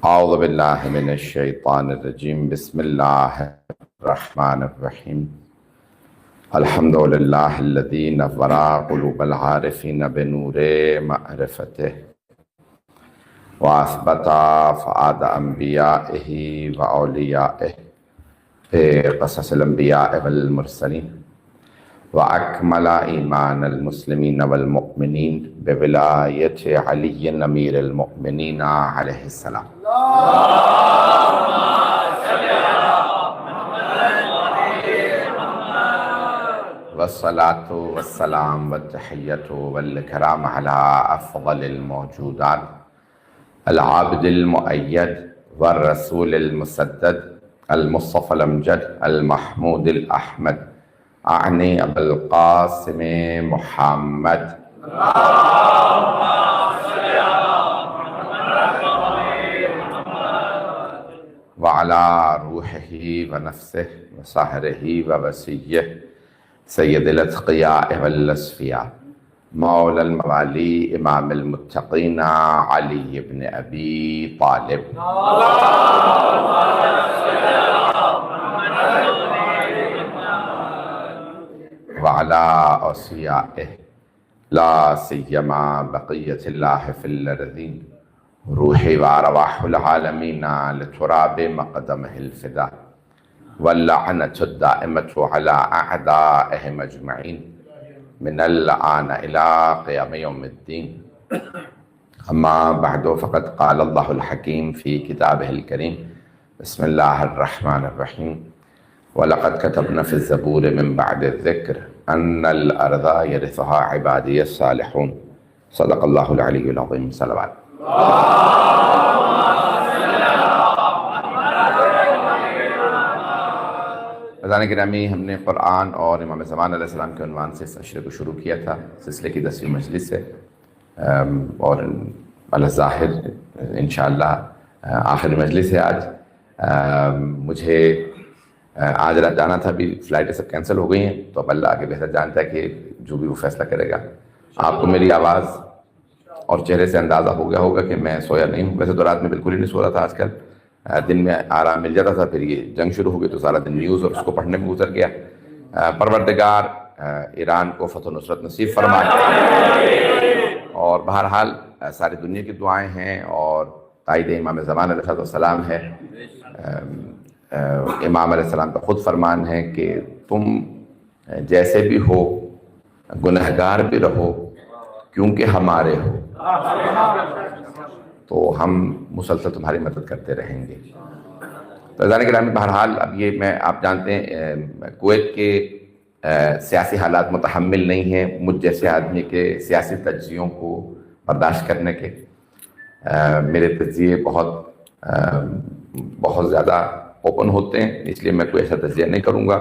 اعوذ باللہ من الشیطان الرجیم بسم اللہ الرحمن الرحیم الحمد للہ الذی نور قلوب العارفین بنور معرفتہ واثبت فؤاد انبیائہ واولیائہ بقصص الانبیاء والمرسلین وأكمل إيمان المسلمين والمؤمنين بولاية علي أمير المؤمنين عليه السلام. والصلاة والسلام والتحية والإكرام على أفضل الموجودات العابد المؤيد والرسول المسدد المصطفى الأمجد المحمود الأحمد أعني أبا القاسم محمد وعلى روحه ونفسه وصهره ووسيه سيد الأتقياء والأصفياء مولى الموالي إمام المتقين علي بن أبي طالب وعلى أصفيائه لا سيما بقية الله في الأرضين روحي وأرواح العالمين لتراب مقدمه الفداء واللعنة الدائمة على أعدائهم أجمعين من الآن إلى قيام يوم الدين. أما بعد فقد قال الله الحكيم في كتابه الكريم بسم الله الرحمن الرحيم وَلَقَدْ كَتَبْنَا فِي الزَّبُورِ مِنْ بَعْدِ الذِّكْرِ أَنَّ الْأَرْضَ يَرِثُهَا عِبَادِيَ الصَّالِحُونَ صدق اللہ العلی العظیم. صلوات. عزیزان گرامی، ہم نے قرآن اور امام زمان علیہ السلام کے عنوان سے اس سلسلے کو شروع کیا تھا. سلسلے کی 10ویں مجلس ہے اور الظاہر انشاءاللہ آخری مجلس ہے آج. مجھے آج رات جانا تھا، بھی فلائٹیں سب کینسل ہو گئی ہیں، تو اب اللہ آگے بہتر جانتا ہے کہ جو بھی وہ فیصلہ کرے گا. آپ کو میری آواز اور چہرے سے اندازہ ہو گیا ہوگا کہ میں سویا نہیں ہوں. ویسے تو رات میں بالکل ہی نہیں سو رہا تھا. آج کل دن میں آرام مل جاتا تھا، پھر یہ جنگ شروع ہو گئی تو سارا دن نیوز اور اس کو پڑھنے میں گزر گیا. پروردگار ایران کو فتح و نصرت نصیب فرمائے. اور بہرحال ساری دنیا کی دعائیں ہیں اور تائید امام زمان علیہ السلام ہے. امام علیہ السلام کا خود فرمان ہے کہ تم جیسے بھی ہو گنہگار بھی رہو کیونکہ ہمارے ہو، تو ہم مسلسل تمہاری مدد کرتے رہیں گے. تو عزیزان گرامی، بہرحال اب یہ آپ جانتے ہیں کویت کے سیاسی حالات متحمل نہیں ہیں مجھ جیسے آدمی کے سیاسی تجزیوں کو برداشت کرنے کے. میرے تجزیے بہت زیادہ اوپن ہوتے ہیں، اس لیے میں کوئی ایسا تجزیہ نہیں کروں گا.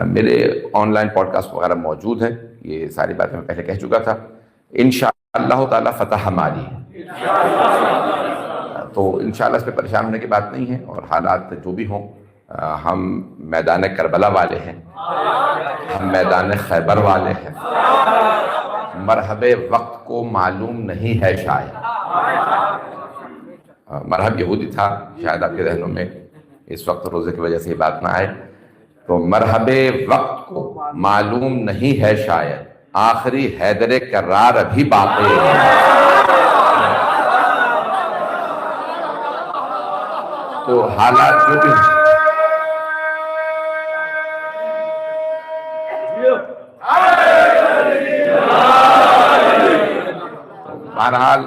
میرے آن لائن پوڈ کاسٹ وغیرہ موجود ہیں، یہ ساری باتیں میں پہلے کہہ چکا تھا. انشاءاللہ تعالی فتح ہماری ہے، تو انشاءاللہ اس پہ پریشان ہونے کی بات نہیں ہے. اور حالات جو بھی ہوں، ہم میدان کربلا والے ہیں، ہم میدان خیبر والے ہیں. مرحب وقت کو معلوم نہیں ہے شاید. مرحب یہودی تھا، شاید آپ کے ذہنوں میں اس وقت روزے کی وجہ سے یہ بات نہ آئے. تو مرحب وقت کو معلوم نہیں ہے شاید، آخری حیدر کرار ابھی باقی ہے. تو حالات جو بھی بہرحال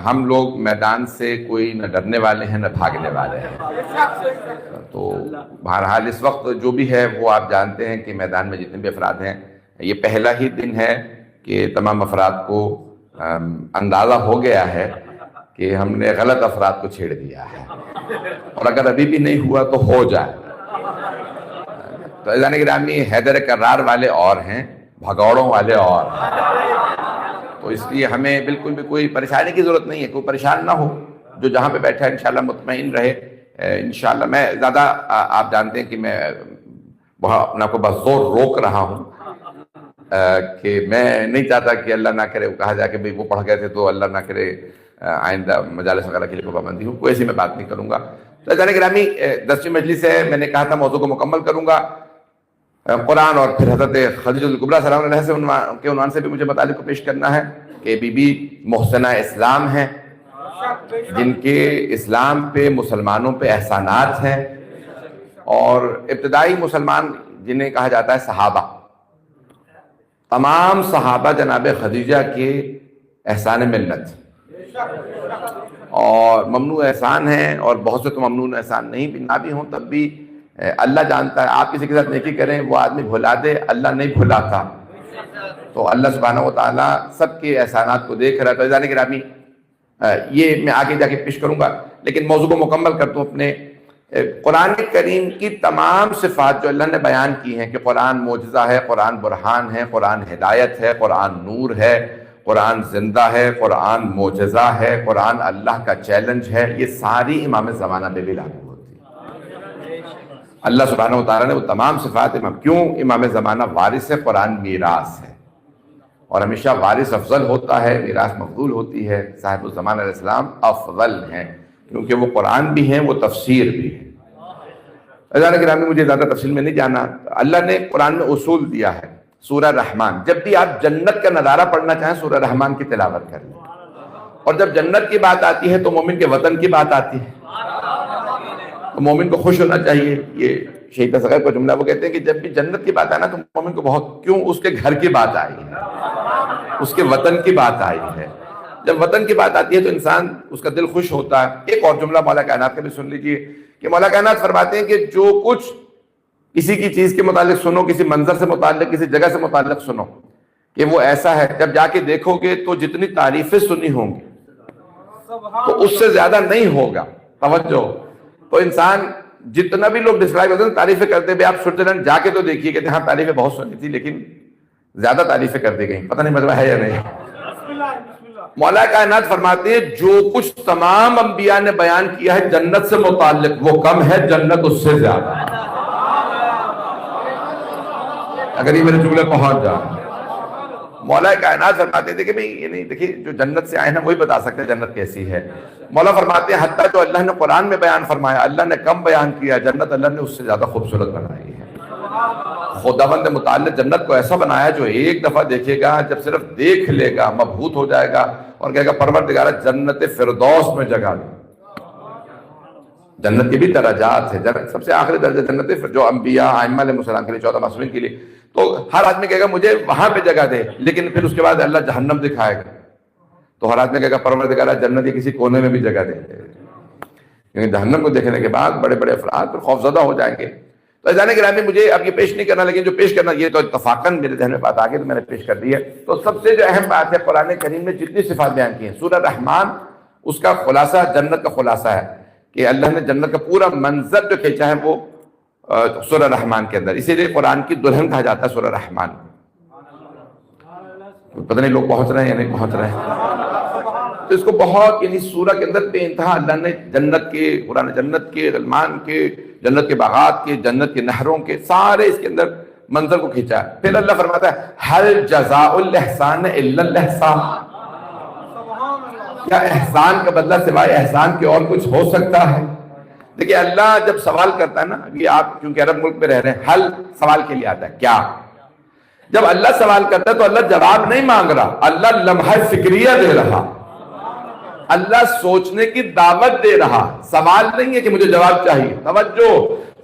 ہم لوگ میدان سے کوئی نہ ڈرنے والے ہیں نہ بھاگنے والے ہیں. تو بہرحال اس وقت جو بھی ہے وہ آپ جانتے ہیں کہ میدان میں جتنے بھی افراد ہیں، یہ پہلا ہی دن ہے کہ تمام افراد کو اندازہ ہو گیا ہے کہ ہم نے غلط افراد کو چھیڑ دیا ہے، اور اگر ابھی بھی نہیں ہوا تو ہو جائے. تو عزیزان گرامی، حیدر کرار والے اور ہیں، بھگوڑوں والے اور ہیں. تو اس لیے ہمیں بالکل بھی کوئی پریشانی کی ضرورت نہیں ہے. کوئی پریشان نہ ہو، جو جہاں پہ بیٹھا ہے انشاءاللہ مطمئن رہے. انشاءاللہ میں زیادہ آپ جانتے ہیں کہ میں وہاں اپنا کو بس زور روک رہا ہوں کہ میں نہیں چاہتا کہ اللہ نہ کرے وہ کہا جائے کہ بھئی وہ پڑھ گئے تھے تو اللہ نہ کرے آئندہ مجالس وغیرہ کے لیے پابندی ہوں، کوئی ایسی میں بات نہیں کروں گا۔ تو عزیزان گرامی، 10ویں مجلس ہے، میں نے کہا تھا موضوع کو مکمل کروں گا، قرآن اور پھر حضرت خدیجہ الکبریٰ سلام اللہ علیہ کے عنوان سے بھی مجھے مطالب کو پیش کرنا ہے کہ بی بی محسنہ اسلام ہیں، جن کے اسلام پہ مسلمانوں پہ احسانات ہیں، اور ابتدائی مسلمان جنہیں کہا جاتا ہے صحابہ، تمام صحابہ جناب خدیجہ کے احسان ملت اور ممنوع احسان ہیں، اور بہت سے تو ممنوع احسان نہیں بھی نہ بھی ہوں تب بھی اللہ جانتا ہے۔ آپ کسی کے ساتھ نیکی کریں، وہ آدمی بھلا دے، اللہ نہیں بھلاتا، تو اللہ سبحانہ و تعالیٰ سب کے احسانات کو دیکھ رہا ہے۔ تو عزیزان گرامی، یہ میں آگے جا کے پیش کروں گا، لیکن موضوع کو مکمل کر دوں اپنے۔ قرآن کریم کی تمام صفات جو اللہ نے بیان کی ہیں کہ قرآن معجزہ ہے، قرآن برہان ہے، قرآن ہدایت ہے، قرآن نور ہے، قرآن زندہ ہے، قرآن معجزہ ہے، قرآن اللہ کا چیلنج ہے، یہ ساری امام زمانہ پہ بھی لاگو ہوتی ہے۔ اللہ سبحانہ و تعالیٰ نے وہ تمام صفات کیوں؟ امام زمانہ وارث ہے، قرآن میراث ہے، اور ہمیشہ وارث افضل ہوتا ہے، میراث مفضول ہوتی ہے۔ صاحب الزمان علیہ السلام افضل ہیں کیونکہ وہ قرآن بھی ہیں، وہ تفسیر بھی ہے۔ عزیزان گرامی، مجھے زیادہ تفصیل میں نہیں جانا، اللہ نے قرآن میں اصول دیا ہے۔ سورہ رحمان، جب بھی آپ جنت کا نظارہ پڑھنا چاہیں سورہ رحمان کی تلاوت کر لیں، اور جب جنت کی بات آتی ہے تو مومن کے وطن کی بات آتی ہے، تو مومن کو خوش ہونا چاہیے۔ یہ شہید اصغر کا جملہ، وہ کہتے ہیں کہ جب بھی جنت کی بات آئے نا تو مومن کو بہت، کیوں؟ اس کے گھر کی بات آئی ہے، اس کے وطن کی بات آئی ہے۔ جب وطن کی بات آتی ہے تو انسان، اس کا دل خوش ہوتا ہے۔ ایک اور جملہ مولا کائنات کا بھی سن لیجئے کہ مولا کائنات فرماتے ہیں کہ جو کچھ کسی کی چیز کے متعلق سنو، کسی منظر سے متعلق، کسی جگہ سے متعلق سنو کہ وہ ایسا ہے، جب جا کے دیکھو گے تو جتنی تعریفیں سنی ہوں گی تو اس سے زیادہ نہیں ہوگا۔ توجہ، تو انسان جتنا بھی لوگ ڈسکرائب کرتے ہیں تعریفیں کرتے ہیں، آپ سوئٹزرلینڈ جا کے تو دیکھیے کہ ہاں تعریفیں بہت سنی تھی لیکن زیادہ تعریفیں کر دی گئی، پتہ نہیں مطلب ہے یا نہیں۔ مولا کائنات فرماتے ہیں جو کچھ تمام انبیاء نے بیان کیا ہے جنت سے متعلق وہ کم ہے، جنت اس سے زیادہ۔ اگر یہ میرے جملے پہنچ جائیں، مولا کائنات فرماتے تھے کہ بھئی یہ نہیں، دیکھیے جو جنت سے آئے ہیں وہی بتا سکتے ہیں جنت کیسی ہے۔ مولا فرماتے ہیں حتیٰ جو اللہ نے قرآن میں بیان فرمایا اللہ نے کم بیان کیا، جنت اللہ نے اس سے زیادہ خوبصورت بنائی ہے۔ خداوند نے متعلق جنت کو ایسا بنایا جو ایک دفعہ دیکھے گا، جب صرف دیکھ لے گا مبہوت ہو جائے گا اور کہے گا پروردگارہ جنت فردوس میں جگہ دے۔ جنت کی بھی درجات ہے، سب سے آخری درجہ جنت جو انبیاء ائمہ علیہ السلام کے لیے، 14 معصومین کے لیے، تو ہر آدمی کہے گا مجھے وہاں پہ جگہ دے، لیکن پھر اس کے بعد اللہ جہنم دکھائے گا تو ہر آدمی کہے گا پروردگارہ جنت کے کسی کونے میں بھی جگہ دے، کیونکہ جہنم کو دیکھنے کے بعد بڑے بڑے افراد پھر خوفزدہ ہو جائیں گے۔ تو عزیزان گرامی، مجھے اب یہ پیش نہیں کرنا، لیکن جو پیش کرنا یہ تو اتفاقاً میرے ذہن میں بات آ گئی تو میں نے پیش کر دی ہے۔ تو سب سے جو اہم بات ہے، قرآن کریم میں جتنی صفات بیان کی ہیں، سورہ رحمان اس کا خلاصہ جنت کا خلاصہ ہے کہ اللہ نے جنت کا پورا منظر جو کھینچا ہے وہ سورہ رحمان کے اندر، اسی لیے قرآن کی دلہن کہا جاتا ہے سورہ رحمان۔ پتہ نہیں لوگ پہنچ رہے ہیں یا نہیں پہنچ رہے ہیں، تو اس کو بہت، یعنی سورہ کے اندر بے انتہا اللہ نے جنت کے، قرآن جنت کے، غلمان کے، جنت کے باغات کے، جنت کے نہروں کے، سارے اس کے اندر منظر کو کھینچا ہے۔ پھر اللہ فرماتا ہے ہل جزاء الاحسان الا الاحسان، کیا احسان کا بدلہ سوائے احسان کے اور کچھ ہو سکتا ہے؟ دیکھیے اللہ جب سوال کرتا ہے نا، یہ آپ کیونکہ عرب ملک میں رہ رہے ہیں، حل سوال کے لیے آتا ہے کیا، جب اللہ سوال کرتا ہے تو اللہ جواب نہیں مانگ رہا، اللہ لمحہ فکریہ دے رہا، اللہ سوچنے کی دعوت دے رہا، سوال نہیں ہے کہ مجھے جواب چاہیے۔ توجہ،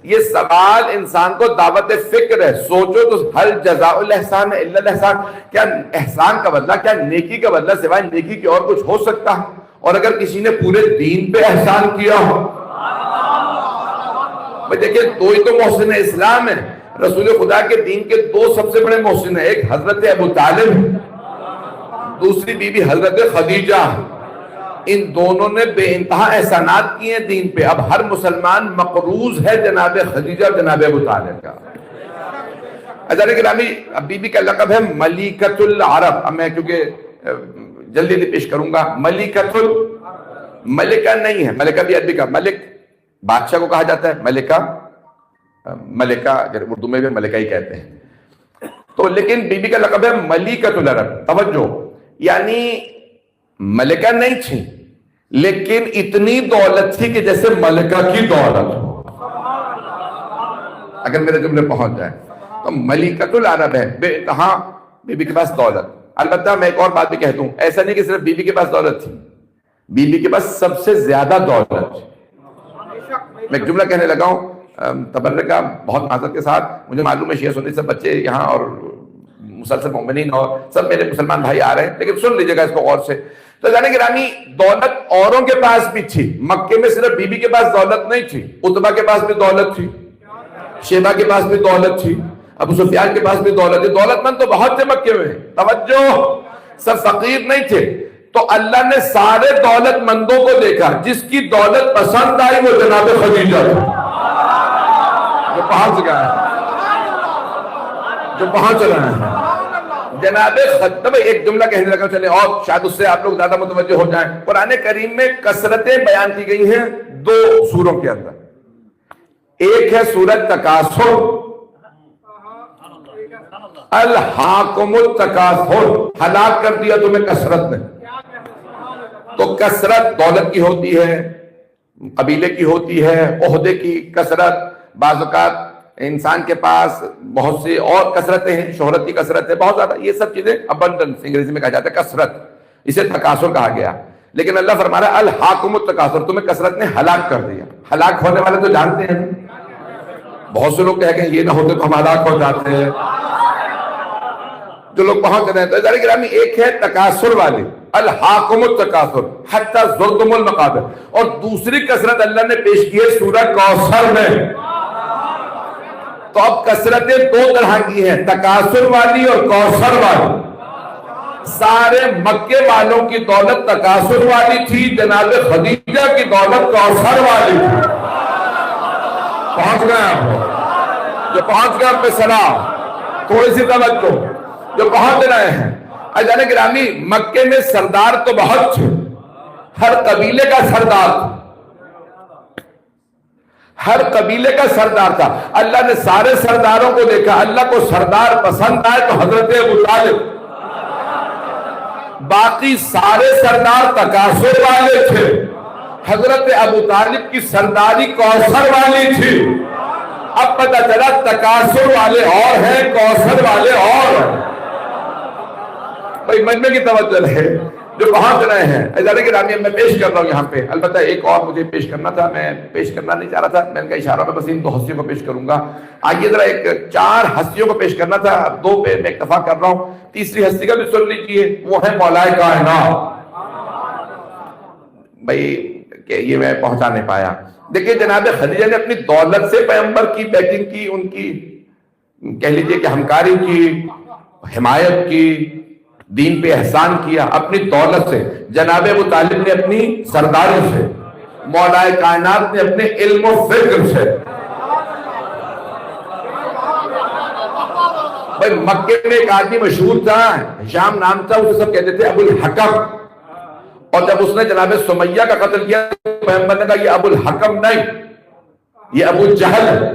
یہ سوال انسان کو دعوت فکر ہے، سوچو تو ہل جزاء الاحسان الا الاحسان، کیا احسان کا بدلہ، کیا نیکی کا بدلہ سوائے نیکی کے اور کچھ ہو سکتا ہے؟ اور اگر کسی نے پورے دین پہ احسان کیا ہو، دیکھیں دو ہی تو محسن اسلام ہیں، رسول خدا کے دین کے دو سب سے بڑے محسن ہیں، ایک حضرت ابو طالب، دوسری بی بی حضرت خدیجہ۔ ان دونوں نے بے انتہا احسانات کیے ہیں دین پہ، اب ہر مسلمان مقروض ہے جناب خدیجہ اور جناب ابو طالب کا۔ عزیزان گرامی، اب بی بی کا لقب ہے ملکۃ العرب، اب میں کیونکہ جلدی پیش کروں گا، ملکۃ ملکہ نہیں ہے، ملکہ بھی عربی کا، ملک بادشاہ کو کہا جاتا ہے، ملکہ ملکہ اردو میں بھی ملکہ ہی کہتے ہیں، تو لیکن بی بی کا لقب ہے ملکۃ العرب۔ توجہ، یعنی ملکہ نہیں تھی لیکن اتنی دولت تھی کہ جیسے ملکہ کی دولت ہو. اگر میرے جملے پہنچ جائیں تو ملکۃ العرب ہے، بے انتہا بی بی کے پاس دولت. البتہ میں ایک اور بات بھی کہہ دوں، ایسا نہیں کہ صرف بی بی کے پاس دولت تھی، بی بی کے پاس سب سے زیادہ دولت تھی. میں ایک جملہ کہنے لگا ہوں تبرک کا بہت معذرت کے ساتھ، مجھے معلوم ہے شیعہ سنی سب بچے یہاں اور مسلسل مومنین اور سب میرے مسلمان بھائی آ رہے ہیں، لیکن سن لیجیے گا اس کو غور سے. تو جانے گرامی، دولت اوروں کے پاس بھی تھی، مکے میں صرف بی بی کے پاس دولت نہیں تھی، عتبہ کے پاس بھی دولت تھی، شیبہ کے پاس بھی دولت تھی، ابو سفیان کے پاس بھی دولت تھی. دولت مند تو بہت تھے مکے میں، توجہ، سب فقیر نہیں تھے. تو اللہ نے سارے دولت مندوں کو دیکھا، جس کی دولت پسند آئی وہ جناب خدیجہ تھی جو پہنچ گیا ہے، جو پہنچ رہے ہیں جناب خدیجہ. ایک جملہ کہنے لگا چلے، اور شاید اس سے آپ لوگ زیادہ متوجہ ہو جائیں. قرآن کریم میں کثرتیں بیان کی گئی ہیں دو سوروں کے اندر. ایک ہے سورۃ تکاثر، الہاکم التکاثر، ہلاک کر دیا تمہیں کثرت نے. تو کثرت دولت کی ہوتی ہے، قبیلے کی ہوتی ہے، عہدے کی کثرت، بعض اوقات انسان کے پاس بہت سی اور کثرتیں ہیں، شہرت کی کثرت ہے بہت زیادہ. یہ سب چیزیں ابنڈنس انگریزی میں کہا جاتا ہے کثرت، اسے تکاثر کہا گیا. لیکن اللہ فرما رہا ہے الہاکم التکاثر، تمہیں کثرت نے ہلاک کر دیا. ہلاک ہونے والے تو جانتے ہیں، بہت سے لوگ کہہ کہ یہ نہ ہوتے تو ہم ہلاک ہو جاتے ہیں. جو لوگ پہنچ رہے ہیں تو ذرا گرامی، ایک ہے تکاثر والی، الہاکم التکاثر حتی زرتم المقابر، اور دوسری کثرت اللہ نے پیش کی ہے سورہ کوثر میں. تو اب کثرتیں دو طرح کی ہیں، تکاثر والی اور کوثر والی. سارے مکے والوں کی دولت تکاثر والی تھی، جناب خدیجہ کی دولت کوثر والی تھی. پہنچ گئے آپ، جو پہنچ گئے آپ پہ سلام، تھوڑی سی توجہ. جو پہنچ رہے ہیں اجان گرامی، مکے میں سردار تو بہت تھے، ہر قبیلے کا سردار تھا، ہر قبیلے کا سردار تھا. اللہ نے سارے سرداروں کو دیکھا، اللہ کو سردار پسند آئے تو حضرت ابو طالب. باقی سارے سردار تکاثر والے تھے، حضرت ابو طالب کی سرداری کوثر والی تھی. اب پتہ چلا تکاثر والے اور ہیں، کوثر والے اور ہیں. بھائی مجمع کی توجہ ہے، جو پہنچ رہے ہیں ادارے گرامی میں پیش کر رہا ہوں یہاں پہ. البتہ ایک اور مجھے پیش کرنا تھا، میں پیش کرنا نہیں چاہ رہا تھا، میں ان کا اشارہ میں بس ان دو ہستیوں کو پیش کروں گا. آئیے ذرا ایک چار ہستیوں کو پیش کرنا تھا، اب دو پہ میں اکتفا کر رہا ہوں. تیسری ہستی کا بھی سن لیجیے، وہ ہے مولا کائنات. بھائی کہ یہ میں پہنچا نہیں پایا. دیکھیں جناب خدیجہ نے اپنی دولت سے پیغمبر کی بیکنگ کی، ان کی کہہ لیجیے کہ ہمکاری کی، حمایت کی، دین پہ احسان کیا اپنی دولت سے. جناب ابو طالب نے اپنی سرداری سے، مولا کائنات نے اپنے علم و فکر سے. بھائی مکے میں ایک آدمی مشہور تھا، ہشام نام تھا، اسے سب کہتے تھے ابو الحکم. اور جب اس نے جناب سمیہ کا قتل کیا تو پیغمبر نے کہا یہ ابو الحکم نہیں، یہ ابو جہل ہے.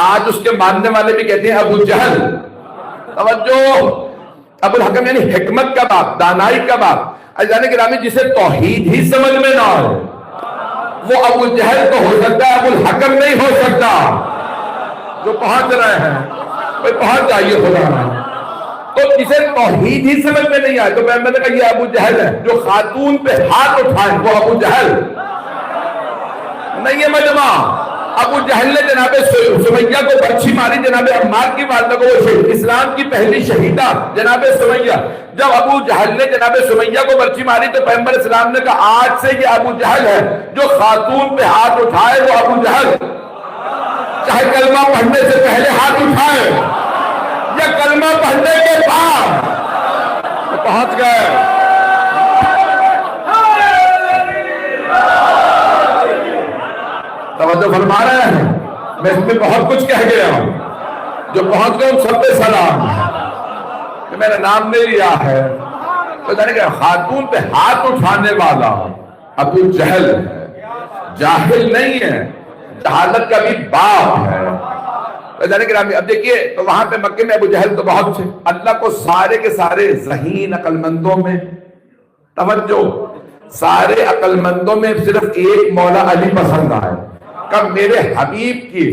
آج اس کے ماننے والے بھی کہتے ہیں ابو جہل. توجہ، ابو الحکم یعنی حکمت کا باپ، دانائی کا باپ. اجانے گرامی جسے توحید ہی سمجھ میں نہ آئے وہ ابو جہل تو ہو سکتا ہے، ابو الحکم نہیں ہو سکتا. جو پہنچ رہے ہیں بھائی پہنچ جائیے خدا میں. تو جسے توحید ہی سمجھ میں نہیں آئے تو میں نے کہا یہ ابو جہل ہے. جو خاتون پہ ہاتھ اٹھائے وہ ابو جہل نہیں ہے. مجمع ابو جہل نے جناب سمیہ کو برچھی ماری، جناب عمار کی والدہ کو، وہ اسلام کی پہلی شہیدہ جناب سمیہ. جب ابو جہل نے جناب سمیہ کو برچھی ماری تو پیغمبر اسلام نے کہا آج سے یہ ابو جہل ہے، جو خاتون پہ ہاتھ اٹھائے وہ ابو جہل. چاہے کلمہ پڑھنے سے پہلے ہاتھ اٹھائے یا کلمہ پڑھنے کے بعد. پہنچ گئے. توجہ فرما رہے ہیں، میں اس میں بہت کچھ کہہ گیا ہوں. جو پہنچ گئے ان سب پہ سلام. کہ میں نے نام نہیں لیا ہے تو جانے کہ خاتون پہ ہاتھ اٹھانے والا ابو جہل ہے، جاہل نہیں ہے، جہالت کا بھی باپ ہے. اب دیکھیے تو وہاں پہ مکے میں ابو جہل تو بہت تھے. اللہ کو سارے کے سارے ذہین عقل مندوں میں توجہ، سارے عقل مندوں میں صرف ایک مولا علی پسند آئے کہ میرے حبیب کی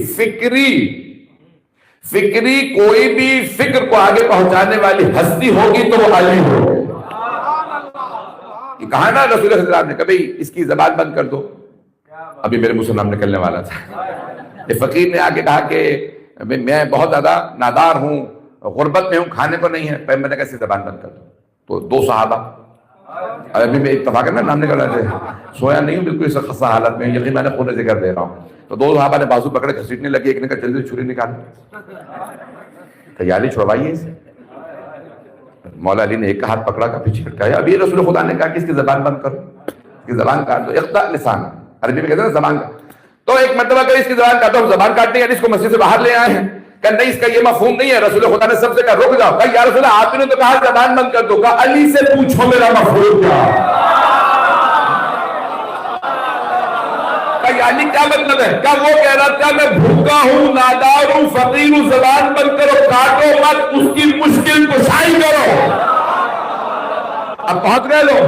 فکری کوئی بھی فکر کو آگے پہنچانے والی ہستی ہوگی تو وہ علی ہوگی. کہا نا رسول اللہ صلی اللہ علیہ وسلم نے کبھی اس کی زبان بند کر دو, ابھی میرے منہ سے نام نکلنے والا تھا. یہ فقیر نے آگے کہا کہ میں بہت زیادہ نادار ہوں, غربت میں ہوں, کھانے کو نہیں ہے. پیغمبر نے کہا اس کی زبان بند کر دو. تو دو صحابہ, ابھی میں اتفاق کرنا نام نکل رہا ہے, سویا نہیں ہوں بالکل اس خستہ حالت میں, یقین میں نے پورے ذکر دے رہا ہوں. تو دو صحابہ نے بازو پکڑے گھسیٹنے لگے, ایک نے کہا جلدی چھری نکال, تیاری چھوڑوائیے اسے. مولا علی نے ایک کا ہاتھ پکڑا, کا پیچھے ہٹایا. ابھی رسول خدا نے کہا کہ اس کی زبان بند کرو, اس کی زبان کاٹ دو. اقطع لسان, عربی میں کہتے ہیں نا زبان کا. تو ایک مرتبہ کہ اس کی زبان کاٹو, ہم زبان کاٹنے یعنی اس کو مسجد سے باہر لے آئے ہیں. کہ نہیں, اس کا یہ مفہوم نہیں ہے. رسول خدا نے سب سے کہا رک جاؤ. کہا یا رسول اللہ آپ نے تو کہا زبان بند کر دو. کہا علی سے پوچھو میرا مفہوم کیا. کہا علی کیا مطلب ہے. کہا وہ کہہ رہا تھا میں بھوکا ہوں, نادار ہوں, فقیر ہوں, زبان بند کرو, کاٹو مت, اس کی مشکل کشائی کرو. اب پہنچ گئے لوگ.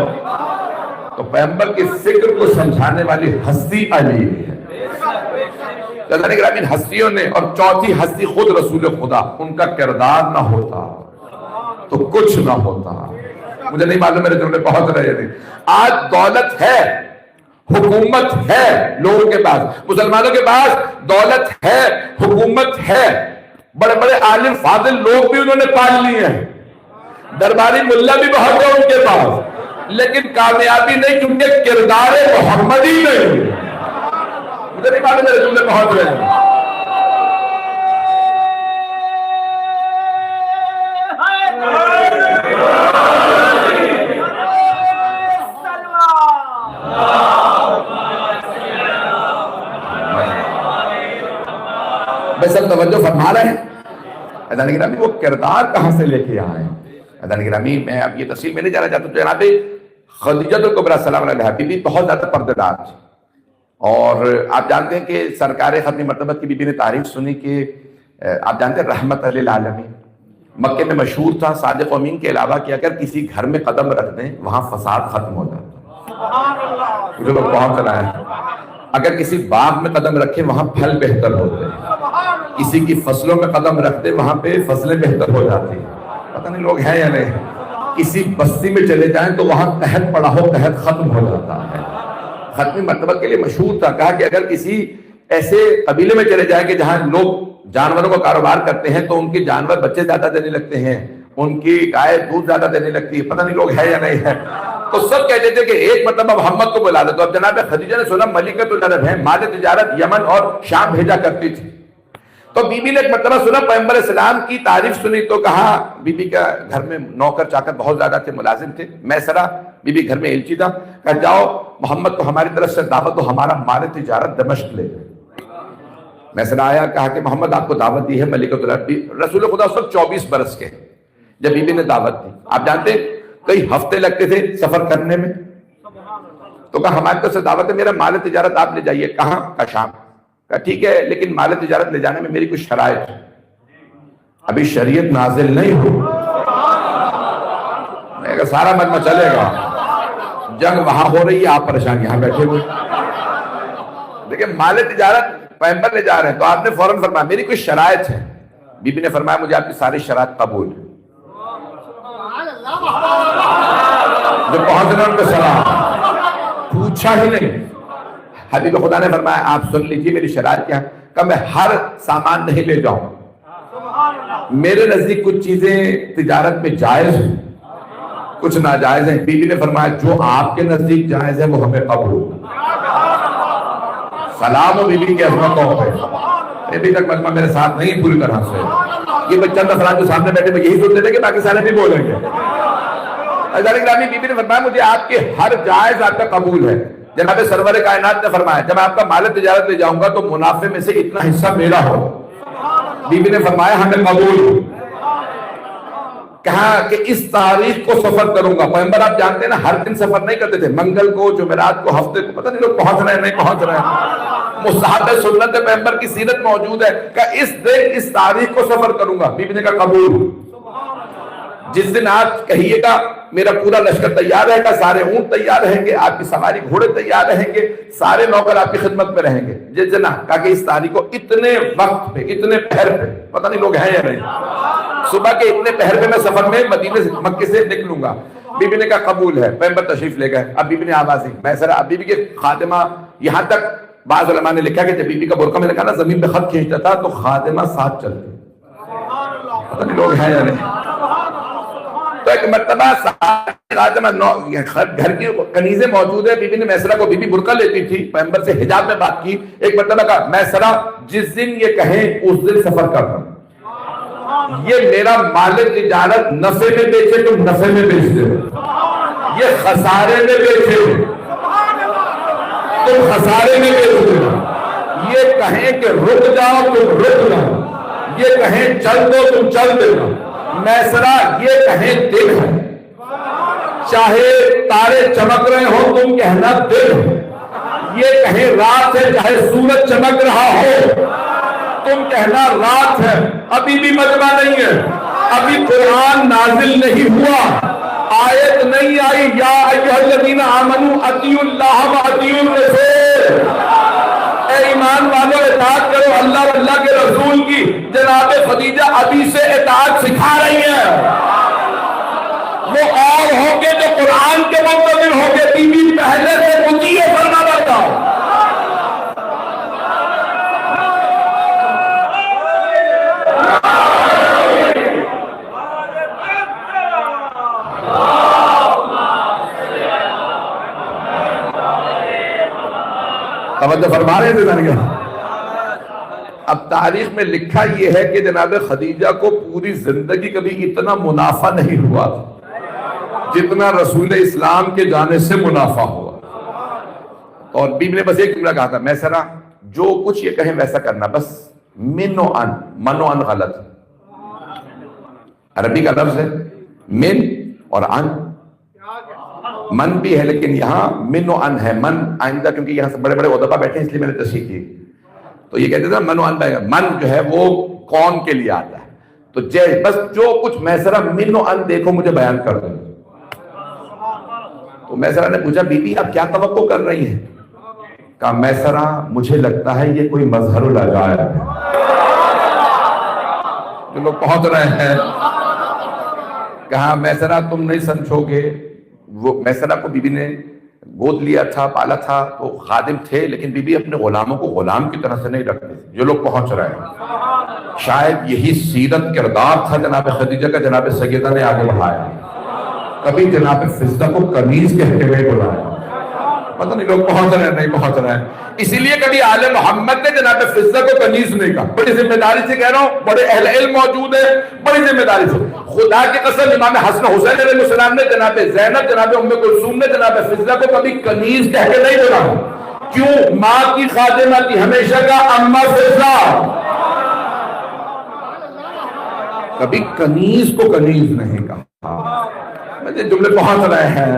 تو پیغمبر کی فکر کو سمجھانے والی ہستی علی ہے. گرامی ہستیوں نے, اور چوتھی ہستی خود رسول خدا, ان کا کردار نہ ہوتا تو کچھ نہ ہوتا. مجھے نہیں معلوم میرے دل میں پہنچ رہے تھے. آج دولت ہے, حکومت ہے لوگوں کے پاس, مسلمانوں کے پاس دولت ہے, حکومت ہے, بڑے بڑے عالم فاضل لوگ بھی انہوں نے پال لیے ہیں, درباری ملا بھی بہت ہے ان کے پاس, لیکن کامیابی نہیں, کیونکہ کردار محمدی نہیں. مجھے نہیں معلوم میرے جملے پہنچ رہے ہیں. بس سب توجہ فرما رہے ہیں. حضرت گرامی وہ کردار کہاں سے لے کے آئے ہیں. حضرت گرامی میں اب یہ تفصیل میں نہیں جانا چاہتا. تو جناب خدیجہ الکبریٰ سلام علیہا بی بی بہت زیادہ پردے دار تھی, اور آپ جانتے ہیں کہ سرکار ختم مرتبت کی بی بی نے تعریف سنی کہ آپ جانتے ہیں رحمت للعالمین مکے میں مشہور تھا. صادق و امین کے علاوہ کہ اگر کسی گھر میں قدم رکھ دیں وہاں فساد ختم ہو جاتا. مجھے لوگ پہنچ رہا ہے. اگر کسی باغ میں قدم رکھیں وہاں پھل بہتر ہوتے ہیں, کسی کی فصلوں میں قدم رکھتے وہاں پہ فصلیں بہتر ہو جاتی ہیں. پتہ نہیں لوگ ہیں یا نہیں. کسی بستی میں چلے جائیں تو وہاں قحط پڑا ہو, قحط ختم ہو جاتا ہے. ختمی مرتبہ کے لیے مشہور تھا. کہا کہ اگر کسی ایسے قبیلے میں چلے جائیں کہ جہاں لوگ جانوروں کا کاروبار کرتے ہیں تو ان کے جانور بچے زیادہ دینے لگتے ہیں, ان کی گائے دودھ زیادہ دینے لگتی ہے. پتہ نہیں لوگ ہے یا نہیں ہے. تو سب کہتے تھے کہ ایک مرتبہ محمد کو بلا دے. تو اب جناب خدیجہ نے سنا ملکۃ العرب ہے, مال تجارت یمن اور شام بھیجا کرتی تھی. تو بی بی نے ایک مرتبہ سنا, پیغمبر علیہ السلام کی تعریف سنی تو کہا, بی بی کا گھر میں نوکر چاکر بہت زیادہ تھے, ملازم تھے. میسرہ بی بی گھر میں ایلچی تھا. کہا جاؤ محمد کو ہماری طرف سے دعوت دو, ہمارا مال تجارت دمشق لے. میسرہ آیا, کہا کہ محمد آپ کو دعوت دی ہے ملکۃ العرب. رسول خدا اس وقت 24 برس کے جب بی بی نے دعوت دی. آپ جانتے کئی ہفتے لگتے تھے سفر کرنے میں. تو کہا ہماری طرف سے دعوت ہے, میرا مال تجارت آپ لے جائیے. کہاں؟ کہا شام. کہا ٹھیک ہے, لیکن مال تجارت لے جانے میں میری کچھ شرائط ہے, ابھی شریعت نازل نہیں ہو. میں کہا سارا مجمع چلے گا, جنگ وہاں ہو رہی ہے, آپ پریشان یہاں بیٹھے ہوئے. دیکھیں مال تجارت پیغمبر لے جا رہے ہیں. تو آپ نے فوراً فرمایا میری کچھ شرائط ہے. بی بی نے فرمایا مجھے آپ کی ساری شرائط قبول ہے. جو پہنچنے ان کو سلام, پوچھا ہی نہیں. حبیب خدا نے فرمایا آپ سن لیجیے میری شرائط کیا. کہ میں ہر سامان نہیں لے جاؤں, میرے نزدیک کچھ چیزیں تجارت میں جائز ہیں, کچھ ناجائز ہیں. بی بی نے فرمایا جو آپ کے نزدیک جائز ہے وہ ہمیں قبول. سلام و بی بی کی عظمتوں پہ. ابھی تک مجمع میرے ساتھ نہیں پوری طرح سے. یہ چند افراد جو سامنے بیٹھے یہی سنتے تھے کہ پاکستان بھی بولیں گے. حضرت گرامی بی بی نے فرمایا مجھے آپ کے ہر جائز آپ کا قبول ہے. جناب سرور کائنات نے فرمایا جب آپ کا مال تجارت لے جاؤں گا تو منافع میں سے اتنا حصہ میرا ہو. بی بی نے فرمایا ہمیں قبول. کہا کہ اس تاریخ کو سفر کروں گا. پیغمبر آپ جانتے ہیں نا ہر دن سفر نہیں کرتے تھے, منگل کو, جمعرات کو, ہفتے کو. پتہ نہیں لوگ پہنچ رہے ہیں نہیں پہنچ رہے ہیں. مستحب سنت پیغمبر کی سیرت موجود ہے کہ اس دن اس تاریخ کو سفر کروں گا. بی بی نے کہا قبول. جس دن آپ کہیے گا میرا پورا لشکر تیار رہے گا، سارے اونٹ تیار رہیں گے، آپ کی سواری گھوڑے تیار رہیں گے، سارے نوکر آپ کی خدمت میں رہیں گے، جس دن کہا کہ اس تاریخ کو اتنے وقت پہ، اتنے پہر پہ، پتہ نہیں لوگ ہیں یا نہیں، صبح کے اتنے پہر پہ میں سفر میں مدینے سے مکے سے نکلوں گا۔ بی بی نے کہا قبول ہے، پیغمبر تشریف لے گئے۔ اب بی بی نے آواز دی، میں سر اب بی بی کے خادمہ، یہاں تک بعض علماء نے لکھا کہ جب بی بی کا برقع میں نے کہا نا زمین پہ خط کھینچتا تھا تو خادمہ ساتھ چلتے، پتہ نہیں لوگ ہیں یا نہیں۔ تو ایک مرتبہ خادمہ گھر کی کنیزیں موجود ہے، بی بی نے میسرہ کو، بی بی برقع لیتی تھی، پیغمبر سے حجاب میں بات کی، ایک مرتبہ کہا میسرہ جس دن یہ کہیں اس دن سفر کرنا، یہ میرا مال تجارت نفع میں بیچے تم نفع میں بیچ دے، یہ خسارے میں بیچے تم خسارے میں بیچ دے، یہ کہیں کہ رک جاؤ تم رک جاؤ، یہ کہیں چل دو تم چل دینا، میسرہ یہ کہیں دل ہے، چاہے تارے چمک رہے ہو تم کہنا دل ہے، یہ کہیں رات ہے چاہے سورج چمک رہا ہو تم کہنا رات ہے۔ ابھی بھی مجمع نہیں ہے، ابھی قرآن نازل نہیں ہوا، آیت نہیں آئی یا ایھا الذین آمنوا اطیعوا اللہ و اطیعوا الرسول، اے ایمان والو اطاعت کرو اللہ اور اللہ کے رسول کی۔ جناب خدیجہ ابھی سے اطاعت سکھا رہی ہیں، وہ اور ہوں گے جو قرآن کے منتظر ہوں گے، بی بی پہلے سے مطیع فرما رہتا۔ توجہ فرما رہے تھے۔ اب تاریخ میں لکھا یہ ہے کہ جناب خدیجہ کو پوری زندگی کبھی اتنا منافع نہیں ہوا جتنا رسول اسلام کے جانے سے منافع ہوا، اور بیوی نے بس ایک جملہ کہا تھا میسرہ جو کچھ یہ کہیں ویسا کرنا، بس من و ان غلط، عربی کا لفظ ہے من اور ان، من بھی ہے لیکن یہاں من و ان ہے، من آئندہ کیونکہ یہاں سے بڑے بڑے ادبا بیٹھے ہیں اس لیے میں نے تصحیح کی، تو یہ کہتے تھے من و ان، من جو ہے وہ کون کے لیے آتا ہے، تو بس جو کچھ میسرہ من و ان دیکھو مجھے بیان کر دو۔ تو میسرہ نے پوچھا بی بی آپ کیا توقع کر رہی ہیں؟ کہا میسرہ مجھے لگتا ہے یہ کوئی مظہر العجائب ہے، جو لوگ پہنچ رہے ہیں۔ کہا میسرہ تم نہیں سمجھو گے، وہ میسرہ کو بی بی نے گود لیا تھا، پالا تھا، تو خادم تھے لیکن بی بی اپنے غلاموں کو غلام کی طرح سے نہیں رکھتے تھے، جو لوگ پہنچ رہے ہیں۔ شاید یہی سیرت کردار تھا جناب خدیجہ کا، جناب سیدہ نے آگے بڑھایا، کبھی جناب فضہ کو کنیز کہتے ہوئے بلایا، پتہ نہیں لوگ پہنچ رہے ہیں نہیں پہنچ رہے ہیں، اسی لیے کبھی آل محمد نے جناب فضہ کو کنیز نہیں کہا۔ بڑی ذمہ داری سے کہہ رہا ہوں، بڑے اہل علم موجود ہیں، بڑی ذمہ داری سے، خدا کی قسم امام حسن حسین علیہ السلام نے جناب زینب، جناب ام کلثوم نے جناب فضہ کو کبھی کنیز کہہ کے نہیں بولا۔ کیوں؟ ماں کی خادمہ تھی ہمیشہ کا اما فضہ، کبھی کنیز کو کنیز نہیں کہا۔ مجھے جملے پہنچ رہے ہیں۔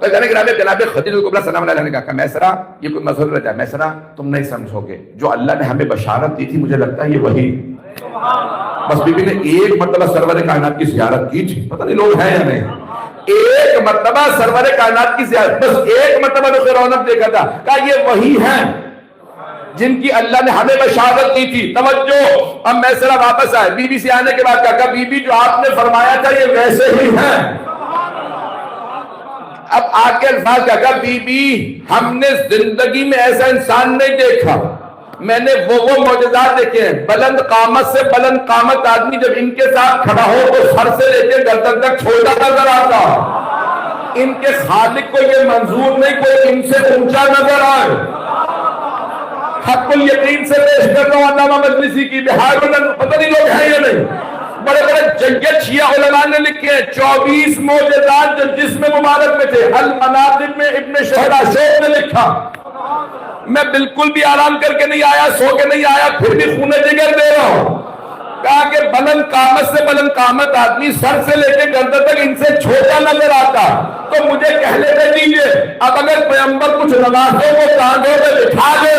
تو جناب خدیجہ کبریٰ سلام علیہ نے کہا میسرہ یہ کوئی مظہر رہ جائے، میسرہ تم نہیں سمجھو گے، جو اللہ نے ہمیں بشارت دی تھی مجھے لگتا ہے یہ وہی۔ بس بی بی نے ایک مرتبہ سرور کائنات کی زیارت کی تھی، پتہ نہیں لوگ ہیں یا نہیں، ایک مرتبہ سرور کائنات کی زیارت، بس ایک مرتبہ تو رونق دیکھا تھا، کہا یہ وہی ہیں جن کی اللہ نے ہمیں بشارت دی تھی۔ توجہ، اب میسرہ واپس آئے، بی بی سے آنے کے بعد کہا بی بی جو آپ نے فرمایا تھا یہ ویسے ہی ہیں۔ اب آگے الفاظ کہا بی بی ہم نے زندگی میں ایسا انسان نہیں دیکھا، میں نے وہ معجزات دیکھے ہیں، بلند قامت سے بلند قامت آدمی جب ان کے ساتھ کھڑا ہو تو سر سے لے کے گردن تک چھوٹا نظر آتا، ان کے خالق کو یہ منظور نہیں کوئی ان سے اونچا نظر آئے۔ حق الیقین سے پیش کر رہا ہوں علامہ مجلسی کی بہار، پتہ نہیں لوگ ہیں یا نہیں، بڑے بڑے جنگت شیعہ علماء نے لکھے ہیں 24 معجزات جو جسم مبارک میں تھے، المناقب میں ابن شہراشوب نے لکھا۔ میں بالکل بھی آرام کر کے نہیں آیا، سو کے نہیں آیا، پھر بھی خون جگر دے رہا ہوں۔ کہا کہ بلند قامت سے بلند قامت آدمی سر سے لے کے گردن تک ان سے چھوٹا نظر آتا، تو مجھے کہہ لیتے دیجئے اب اگر پیغمبر کچھ نمازوں کو کاندھوں پہ بٹھا دے،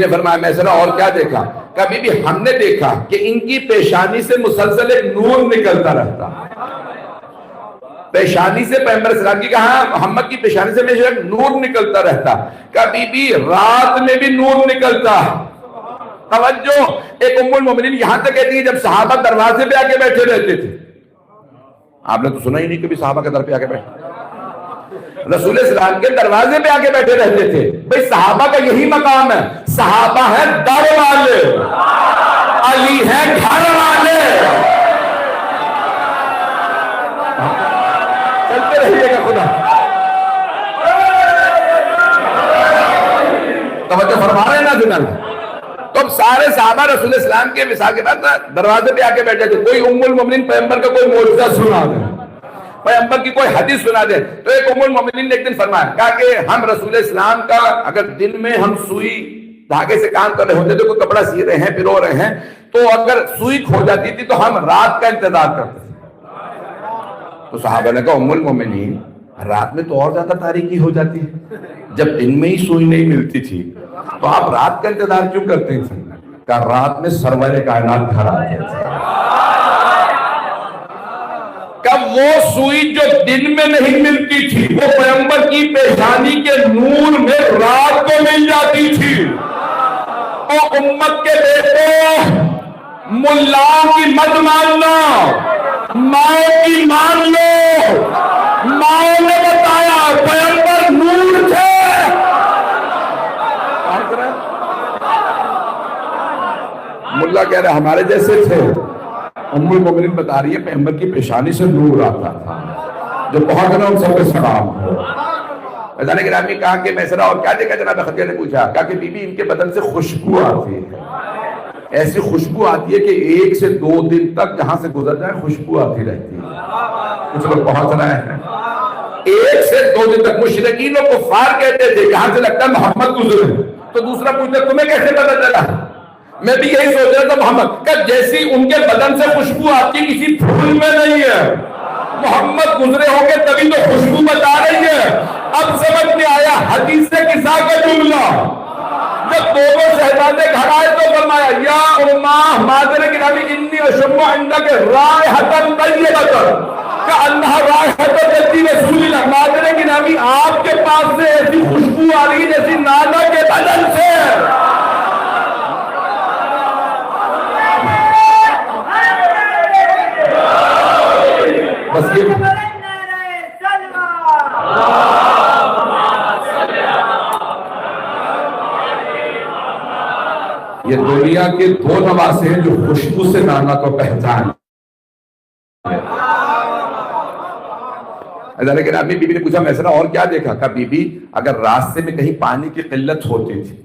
نے فرمایا میسرہ اور کیا دیکھا؟ کہا بی بی ہم نے دیکھا کہ ان کی پیشانی سے مسلسل ایک نور نکلتا رہتا. پیشانی سے پیغمبر اسلام کی کہا محمد کی پیشانی سے ہمیشہ ایک نور نکلتا رہتا. کہا بی بی رات میں بھی نور نکلتا. توجہ، ایک ام المومنین یہاں تک کہتی ہے جب صحابہ دروازے پہ آ کے بیٹھے رہتے تھے. آپ نے تو سنا ہی نہیں کبھی صحابہ کے در پہ آ کے بیٹھے، رسول اسلام کے دروازے پہ آ کے بیٹھے رہتے تھے. بھئی صحابہ کا یہی مقام ہے. صحابہ ہیں در والے، علی ہیں گھر والے. چلتے رہیے گا خدا. توجہ فرما رہے ہیں نا جنرل. تو اب سارے صحابہ رسول اسلام کے وصال کے بعد دروازے پہ آ کے بیٹھے تھے. کوئی ام المومنین پیغمبر کا کوئی معجزہ سنا دے، پیغمبر کی کوئی حدیث سنا دے. تو ایک ام المومنین نے ایک دن فرمایا، کہا کہ ہم رسول اسلام کا اگر دن میں ہم سوئی دھاگے سے کام کر رہے ہوتے تھے، کوئی کپڑا سی رہے ہیں پرو رہے ہیں، تو اگر سوئی کھو جاتی تھی تو ہم رات کا انتظار کرتے تھے. تو صحابہ نے کہا ام المومنین رات میں تو اور زیادہ تاریکی ہو جاتی ہے، جب دن میں ہی سوئی نہیں ملتی تھی تو آپ رات کا انتظار کیوں کرتے تھے؟ کہا رات میں سرور کائنات گھر آتے تھے. کب وہ سوئی جو دن میں نہیں ملتی تھی وہ پیغمبر کی پیشانی کے نور میں رات کو مل جاتی تھی. او امت کے بیٹو، ملا کی مت ماننا، ماں کی مان لو. ماں نے بتایا پیغمبر نور تھے. ملا کہہ رہے ہمارے جیسے تھے. ام المومنین بتا رہی ہے پیغمبر کی پیشانی سے نور آتا تھا. جو بہت نا ان سب پہ سلام ہو. فیضان گرامی کہا کہ میسرہ اور کیا دیکھا؟ جناب خدیجہ نے پوچھا. کہا کہ بی بی ان کے بدن سے خوشبو آتی ہے، ایسی خوشبو آتی ہے کہ 1 سے 2 دن تک جہاں سے گزر جائے خوشبو آتی رہتی ہے. کچھ لوگ پہنچ رہے ہیں 1 سے 2 دن تک. مشرکین و کفار کہتے تھے یہاں سے لگتا ہے محمد گزرے. تو دوسرا پوچھتا تمہیں کیسے پتا چلا؟ میں بھی یہی سوچ رہا تھا محمد کہ جیسی ان کے بدن سے خوشبو آتی کسی پھول میں نہیں ہے، محمد گزرے ہوں گے تبھی تو خوشبو بتا رہی ہے. اب سمجھ میں آیا حدیث سے قصہ کا جملہ. جب دونوں شہزادے گھر آئے تو فرمایا یا امہ مادر گرامی انی اشم عندک رائحۃ طیبۃ کأنہا رائحۃ جدی رسول اللہ. مادر گرامی آپ کے پاس سے ایسی خوشبو آ رہی جیسی نانا کے بدن سے. بس یہ دنیا کے 2 نواسے ہیں جو خوشبو سے نانا کو پہچان. لیکن ابھی بی بی نے پوچھا میسرہ اور کیا دیکھا؟ کہا بی بی اگر راستے میں کہیں پانی کی قلت ہوتی تھی،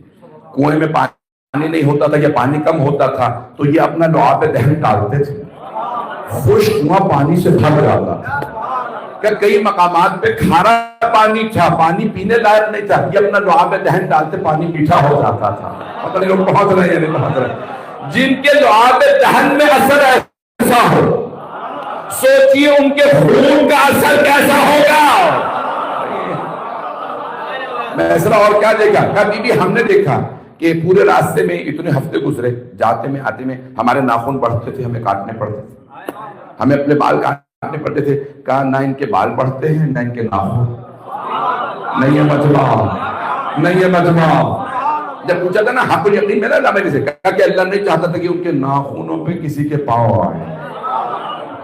کنویں میں پانی نہیں ہوتا تھا یا پانی کم ہوتا تھا، تو یہ اپنا لعاب دہن ڈالتے تھے، خشک کنواں پانی سے بھر جاتا تھا. کہ کئی مقامات پہ کھارا پانی تھا، پانی پینے لائق نہیں تھا، یہ اپنا لعاب دہن ڈالتے پانی میٹھا ہو جاتا تھا. پتہ نہیں لوگ پہنچ رہے ہیں یا نہیں پہنچ رہے. جن کے لعاب دہن میں اثر ایسا ہو، سوچئے ان کے خون کا اثر کیسا ہوگا. میسرہ اور کیا دیکھا؟ کہا بی بی ہم نے دیکھا کہ پورے راستے میں اتنے ہفتے گزرے، جاتے میں آتے میں ہمارے ناخن بڑھتے تھے، ہمیں کاٹنے پڑتے تھے، ہمیں اپنے بال کاٹنے پڑتے تھے. کہا نہ ان کے بال بڑھتے ہیں نہ ان کے ناخن. نہیں ہے مجمع، نہیں ہے مجمع. جب پوچھا تھا نا حق الیقین میں نا میں سے کہا کہ اللہ نہیں چاہتا تھا کہ ان کے ناخنوں پہ کسی کے پاؤں آئے،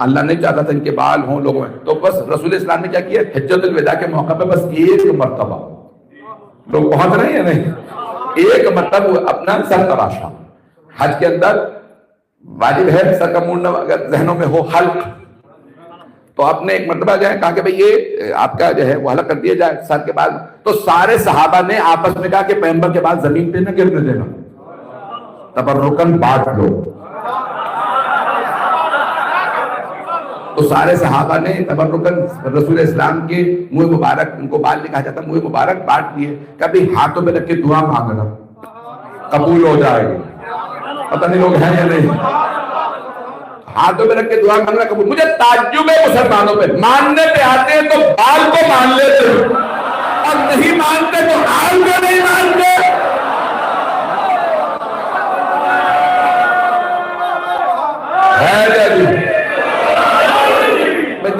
اللہ نہیں چاہتا تھا ان کے بال ہوں لوگوں میں. تو بس رسول اسلام نے کیا کیا؟ حجت الوداع کے موقع پہ بس 1 مرتبہ، لوگ پہنچ رہے ہیں نہیں، 1 مرتبہ اپنا سر تراشا. حج کے اندر واجب ہے سر کا موڑنا، اگر ذہنوں میں ہو حلق تو آپ نے 1 مرتبہ جو ہے کہا کہ بھئی یہ آپ کا جو ہے وہ حلق کر دیا جائے سر کے بعد. تو سارے صحابہ نے آپس میں کہا کہ پیغمبر کے بعد زمین پہ نہ گرنے دینا، تبرکن بانٹ لو. تو سارے صحابہ نے تبرکن رسول اسلام کے منہ مبارک، ان کو بال نہیں کہا جاتا، منہ مبارک بانٹ دیے. کبھی ہاتھوں میں رکھ کے دعا مانگنا قبول ہو جائے گی. پتہ نہیں لوگ ہیں یا نہیں. ہاتھوں میں رکھ کے دعا مانگنا قبول. مجھے تعجب ہے مسلمانوں پہ، ماننے پہ آتے ہیں تو بال کو مان لیتے اور نہیں مانتے تو حال کو نہیں مانتے.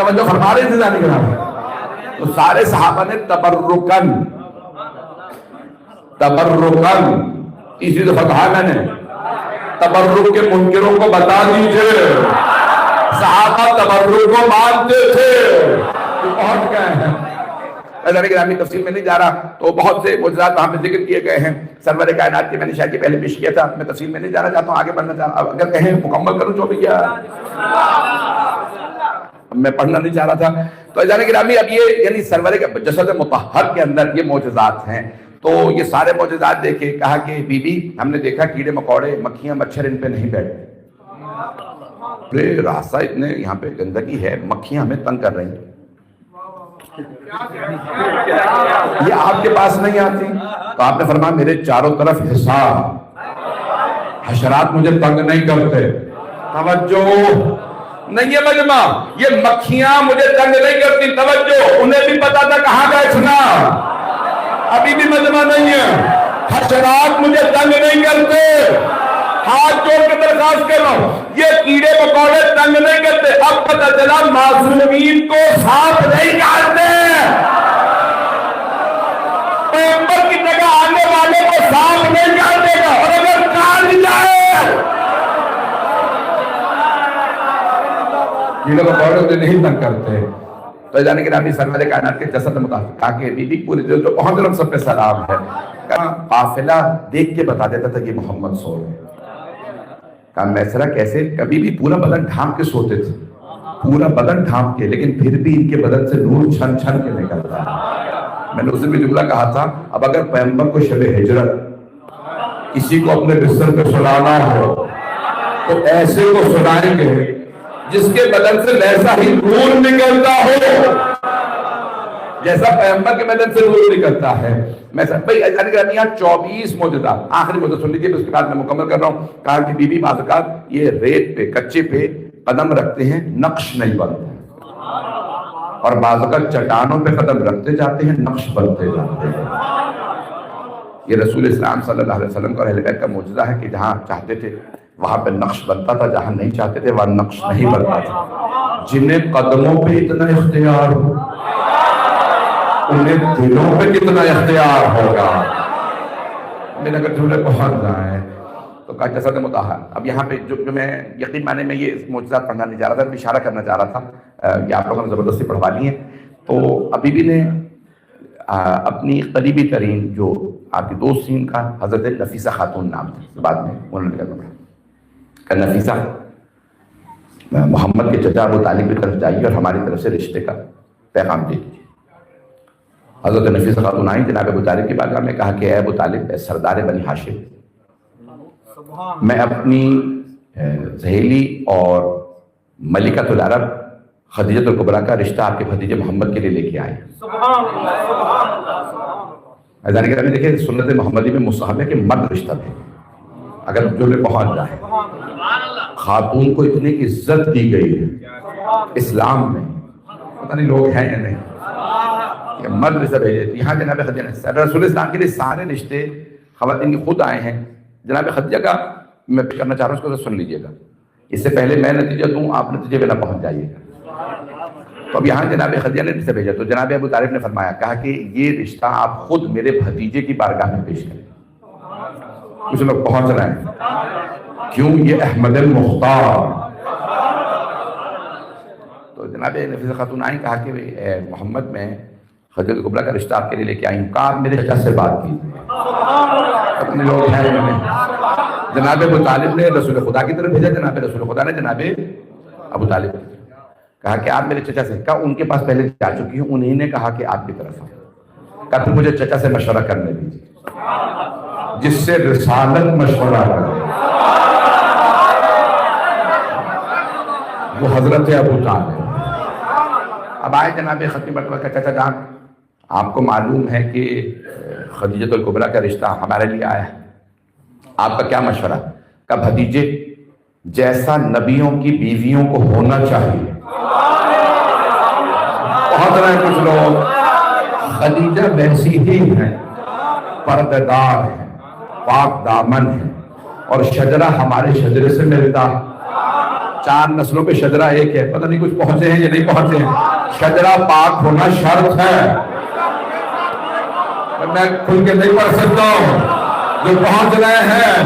توجہ فرما رہے تھے ذہنی گرامی؟ تو سارے صحابہ نے تبرکن اسی دفعہ کہا میں نے تبرک کے منکروں کو بتا دیجئے، صحابہ تبرک کو مانتے تھے، پہنچ گئے ہیں۔ گرامی تفصیل میں نہیں جا رہا، تو بہت سے معجزات وہاں پہ ذکر کیے گئے ہیں سرور کائنات کے، میں نے شاید یہ پہلے پیش کیا تھا، میں تفصیل میں نہیں جانا چاہتا ہوں، آگے بڑھنا چاہتا ہوں، اگر کہیں مکمل کروں جو بھی کیا میں پڑھنا نہیں چاہ رہا تھا۔ تو گرامی اب یہ یعنی سرور جسد مطہر کے اندر یہ معجزات ہیں، تو یہ سارے معجزات دیکھے، کہا کہ بی بی ہم نے دیکھا کیڑے مکوڑے مکھیاں مچھر ان پہ نہیں بیٹھتے، راستہ اتنے یہاں پہ گندگی ہے، مکھیاں ہمیں تنگ کر رہی ہیں، یہ آپ کے پاس نہیں آتی، تو آپ نے فرمایا میرے چاروں طرف حصار، حشرات مجھے تنگ نہیں کرتے، توجہ نہیں ہے مجمع، یہ مکھیاں مجھے تنگ نہیں کرتی، توجہ، انہیں بھی پتا تھا کہاں بیٹھنا، ابھی بھی مجمع نہیں ہے، حشرات مجھے تنگ نہیں کرتے، ہاتھ جوڑ کے درخواست کر رہا ہوں، یہ کیڑے مکوڑے تنگ نہیں کرتے، اب پتہ چلا معصومین کو سانپ نہیں کاٹتے، پیغمبر کی جگہ آنے والے کو سانپ نہیں کاٹے گا، اور اگر کاٹ جائے کیڑے مکوڑے مجھے نہیں تنگ کرتے۔ تو جانے کے نامی سرور کائنات کے جسد مطابق کہا کہ بی بی پوری دل جو پہنچ رہا سب پہ سلام ہے، کہا قافلہ دیکھ کے بتا دیتا تھا یہ محمد سو رہے ہیں، کہا میسرہ کیسے، کبھی بھی پورا بدن ڈھانپ کے سوتے تھے، پورا بدن ڈھانپ کے، لیکن پھر بھی ان کے بدن سے نور چھن چھن کے نکلتا ہے۔ میں نے اس دن بھی جملہ کہا تھا، اب اگر پیغمبر کو شب ہجرت کسی کو اپنے بستر پہ سلانا ہو تو ایسے کو سلائیں گے جس کے بدن سے ویسا ہی نور نکلتا ہو جیسا پیغمبر کے بدن سے نور نکلتا ہے۔ میں سب بھائی یہاں 24 معجزات، آخری معجزہ سن لیجیے، اس کے بعد میں مکمل کر رہا ہوں۔ کہا کہ بی بی بعض اوقات یہ ریت پہ کچے پہ قدم رکھتے ہیں، نقش نہیں بنتے، اور بعض اوقات چٹانوں پہ قدم رکھتے جاتے ہیں، نقش بنتے جاتے ہیں۔ یہ رسول اسلام صلی اللہ علیہ وسلم کا اہل بیت کا معجزہ ہے کہ جہاں چاہتے تھے وہاں پہ نقش بنتا تھا، جہاں نہیں چاہتے تھے وہاں نقش نہیں بنتا تھا۔ جنہیں قدموں پہ اتنا اختیار ہو انہیں دلوں پہ کتنا اختیار ہوگا۔ میرے اگر جھولے پہنچ جائیں تو کہا جسد مطہر۔ اب یہاں پہ جو میں یقین معنی میں یہ معجزات پڑھنا نہیں چاہ رہا تھا، میں اشارہ کرنا چاہ رہا تھا، یہ آپ لوگوں نے زبردستی پڑھوا لی ہیں۔ تو ابھی بھی نے اپنی قریبی ترین جو آپ کی دوست تھیں، ان کا حضرت نفیسہ خاتون نام تھا، بعد میں انہوں نے کہا کہ نفیسہ محمد کے چچا ابو طالب کی طرف جائیے اور ہماری طرف سے رشتے کا پیغام دے دیجیے۔ حضرت نفیسہ خاتون آئیں جناب ابو طالب کی بارگاہ میں، کہا کہ اے ابو طالب، اے سردار بنی ہاشم، میں اپنی سہیلی اور ملکۃ العرب خدیجہ الکبریٰ کا رشتہ آپ کے بھتیجے محمد کے لیے لے کے آئے۔ ازانی کرام دیکھیں سنت محمدی میں مستحب ہے کہ مرد رشتہ دے اگر جو میں پہنچ جائے۔ خاتون کو اتنی عزت دی گئی ہے اسلام میں، پتہ نہیں لوگ ہیں یا نہیں، کہ مرد رشتہ بھیجے۔ یہاں جناب خدیجہ رسول اسلام کے لیے سارے رشتے خواتین کی خود آئے ہیں۔ جناب خدیجہ کا میں کرنا چاہ رہا ہوں، اس کو سن لیجئے گا، اس سے پہلے میں نتیجہ دوں، آپ نتیجے پہ نہ پہنچ جائیے گا۔ تو اب یہاں جناب خدیجہ نے رشتہ بھیجا، تو جناب ابو طالب نے فرمایا، کہا کہ یہ رشتہ آپ خود میرے بھتیجے کی بارگاہ میں پیش کریں۔ کچھ لوگ پہنچ رہے ہیں، کیوں؟ یہ احمد المختار۔ تو جناب نفیسہ خاتون آئیں، کہا کہ محمد میں خدیجہ الکبریٰ کا رشتہ آپ کے لیے لے کے آئی ہوں، کہا آپ میرے چچا سے بات کی۔ اپنے لوگ ہیں انہوں نے، جناب ابو طالب نے رسول خدا کی طرف بھیجا، جناب رسول خدا نے جناب ابو طالب کی طرف کہا کہ آپ میرے چچا سے، کہا ان کے پاس پہلے جا چکی ہوں، انہیں نے کہا کہ آپ کی طرف آؤ، کہا پھر مجھے چچا سے مشورہ کرنے دیجیے، جس سے رسالت مشورہ کرے وہ حضرت ابو طالب۔ اب آئے جناب ختمی مرتبہ کا، چچا جان آپ کو معلوم ہے کہ خدیجہ الکبریٰ کا رشتہ ہمارے لیے آیا ہے، آپ کا کیا مشورہ؟ کہ بھتیجے جیسا نبیوں کی بیویوں کو ہونا چاہیے، بہت رہے کچھ لوگ، خدیجہ ویسی ہی ہیں، پردہ دار ہیں، پاک دامن ہیں، اور شجرہ ہمارے شجرے سے ملتا، 4 نسلوں پہ شجرہ ایک ہے، پتہ نہیں کچھ پہنچے ہیں یا نہیں پہنچے ہیں. شجرہ پاک ہونا شرط ہے، میں کھل کے نہیں پڑھ سکتا ہوں. جو پہنچ رہے ہیں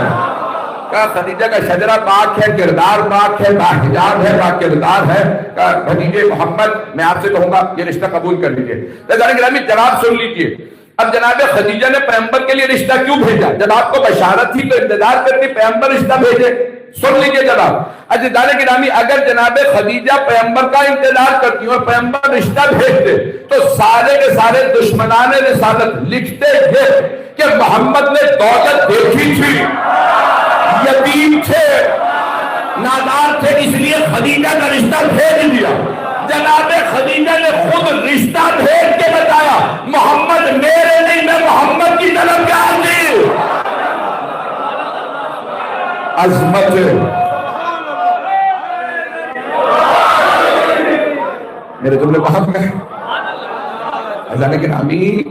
کہا خدیجہ کا شجرہ پاک ہے، کردار پاک ہے، باحجاب ہے، با کردار ہے. کہا بھتیجے محمد میں آپ سے کہوں گا یہ رشتہ قبول کر لیجیے. گرامی جواب سن لیجیے. اب جناب خدیجہ نے پیغمبر کے لیے رشتہ کیوں بھیجا؟ جب آپ کو بشارت تھی تو انتظار کرتی پیغمبر رشتہ بھیجے. سن لیجیے جناب عزیزان گرامی، اگر جناب خدیجہ پیغمبر کا انتظار کرتی اور پیغمبر رشتہ بھیجتے تو سارے کے سارے دشمنان رسالت لکھتے تھے کہ محمد نے دولت دیکھی تھی، یتیم تھے، نادار تھے، اس لیے خدیجہ کا رشتہ بھیج دیا. جناب خدیجہ نے خود رشتہ بھیج کے بتایا محمد میرے نہیں، میں محمد کی طلبگار تھی. عظمت میرے جملے بہت گئے. لیکن امی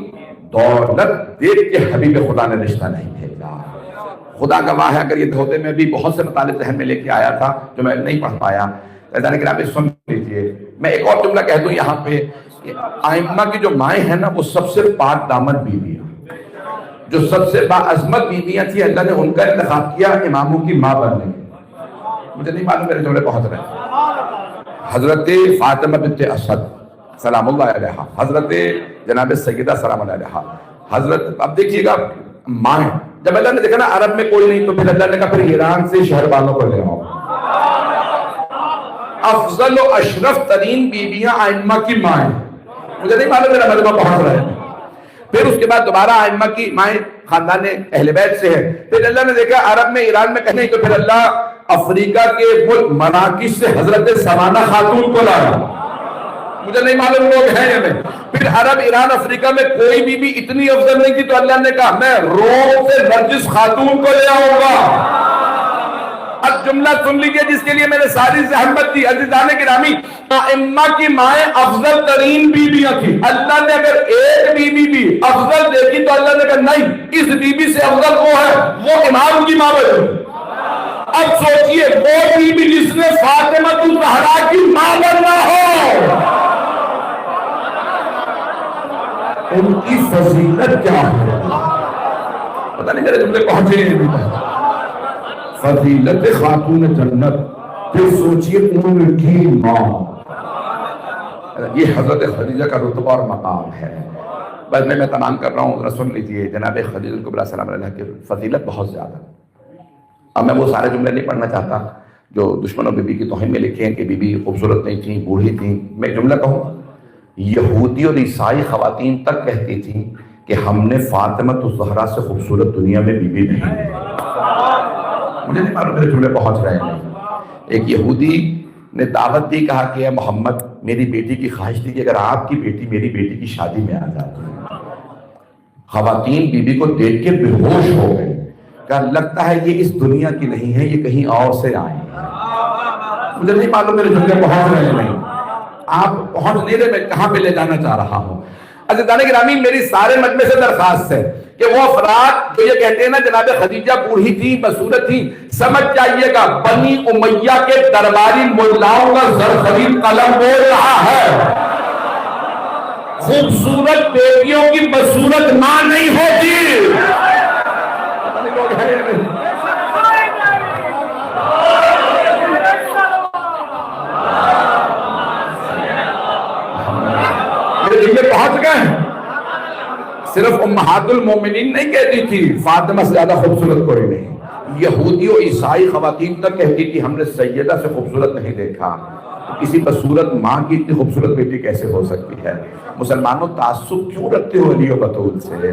دولت دیکھ کے حبیب خدا نے رشتہ نہیں بھیجا. خدا گواہ ہے، اگر یہ دھوتے میں بھی بہت سے مطالب ذہن میں لے کے آیا تھا جو میں نہیں پڑھ پایا. لیکن آپ سن لیجیے. میں ایک اور جملہ کہہ دوں یہاں پہ، ائمہ کی جو مائیں ہیں نا وہ سب سے پاک دامن بیویاں، جو سب سے باعظمت بیویاں تھی، اللہ نے ان کا انتخاب کیا اماموں کی ماں بننے. مجھے نہیں معلوم میرے جملے پہنچ رہے ہیں. حضرت فاطمہ بنت اسد سلام اللہ علیہا، حضرت جناب سیدہ سلام اللہ علیہا، حضرت اب دیکھیے گا مائیں. جب اللہ نے دیکھا نا عرب میں کوئی نہیں تو پھر اللہ نے کہا پھر ایران سے شہر والوں کو لے آؤ. افضل و اشرف ترین بیویاں ائمہ کی مائیں. مجھے نہیں معلوم میرا مجمع پہنچ رہا ہے. پھر اس کے بعد دوبارہ ائمہ کی مائیں خاندان اہل بیت سے ہے. پھر اللہ نے دیکھا عرب میں ایران میں کہیں تو پھر اللہ افریقہ کے ملک مراکش سے حضرت سوانہ خاتون کو لایا. مجھے نہیں معلوم لوگ ہیں یا نہیں. پھر عرب ایران افریقہ میں کوئی بھی اتنی افضل نہیں تھی تو اللہ نے کہا میں روم سے نرجس خاتون کو لے آؤں گا. اب جملہ سن لیجئے جس کے لیے میں نے ساری زحمت دی. عزیزان گرامی ائمہ کی مائیں افضل ترین بیویاں تھی. اللہ نے اگر ایک بیوی بھی افضل دیکھی تو اللہ نے کہا نہیں، اس بیوی سے افضل وہ ہے، وہ امام کی ماں بنی. اب سوچئے وہ بیوی جس نے فاطمہ الزہرا کی ماں بننا ہو، ان کی فضیلت کیا ہے؟ پتہ نہیں میرے جملے پہنچے ہیں. فضیلت خاتون جنت. پھر سوچئے ان کی ماں، یہ حضرت خدیجہ کا رتبہ اور مقام ہے. بس میں تمام کر رہا ہوں، سن لیجیے. جناب خدیجہ الکبریٰ سلام علیہا کی فضیلت بہت زیادہ. اب میں وہ سارے جملے نہیں پڑھنا چاہتا جو دشمنوں بی بی کی توہین میں لکھے ہیں کہ بی بی خوبصورت نہیں تھیں، بوڑھی تھیں. میں جملہ کہوں، یہودی اور عیسائی خواتین تک کہتی تھیں کہ ہم نے فاطمہ الزہرا سے خوبصورت دنیا میں بی بی نہیں. مجھے نہیں معلوم میرے جملے پہنچ رہے ہیں. ایک یہودی نے دعوت دی، کہا کہ اے محمد میری بیٹی کی خواہش تھی کہ اگر آپ کی بیٹی میری بیٹی کی شادی میں آ جاتی. خواتین بی بی کو دیکھ کے بے ہوش ہو گئے. کہا لگتا ہے یہ اس دنیا کی نہیں ہے، یہ کہیں اور سے آئے ہیں. مجھے نہیں معلوم میرے جملے پہنچ رہے ہیں نہیں. آپ پہنچ نہیں رہے، میں کہاں پہ لے جانا چاہ رہا ہوں. عزیزان گرامی میری سارے مجمع سے درخواست ہے کہ وہ افراد جو یہ کہتے ہیں نا جناب خدیجہ بوڑھی تھی، بصورت تھی، سمجھ جائیے گا بنی امیہ کے درباری ملاؤں کا زرخرید قلم بول رہا ہے. خوبصورت بیٹیوں کی بصورت ماں نہیں ہوتی. پہنچ گئے. صرف امہات المومنین نہیں کہتی تھی فاطمہ سے زیادہ خوبصورت کوئی نہیں. یہودی و عیسائی خواتین تک کہتی تھی ہم نے سیدہ سے خوبصورت نہیں دیکھا. کسی بصورت ماں کی اتنی خوبصورت بیٹی کیسے ہو سکتی ہے؟ مسلمانوں تعصب کیوں رکھتے ہو علی و بطول سے؟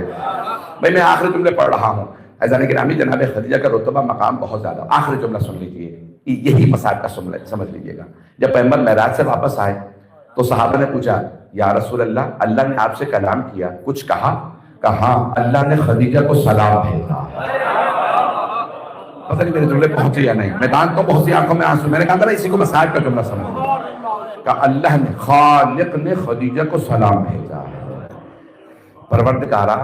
میں آخری جملے پڑھ رہا ہوں. عزیزان گرامی جناب خدیجہ کا رتبہ مقام بہت زیادہ. آخری جملہ سن لیجیے، یہی مسائل کا سمجھ لیجیے گا. جب پیغمبر معراج سے واپس آئے تو صحابہ نے پوچھا یا رسول اللہ، اللہ نے آپ سے کلام کیا، کچھ کہا؟ کہا اللہ نے خدیجہ کو سلام بھیجا. پتہ نہیں میرے جملے پہنچے یا نہیں. میں جانتا ہوں بہت سی آنکھوں میں آنسو. میں نے کہا تھا نا اسی کو مسائل کا جملہ سمجھ. کہ اللہ نے خالق نے خدیجہ کو سلام بھیجا. پروردگارہ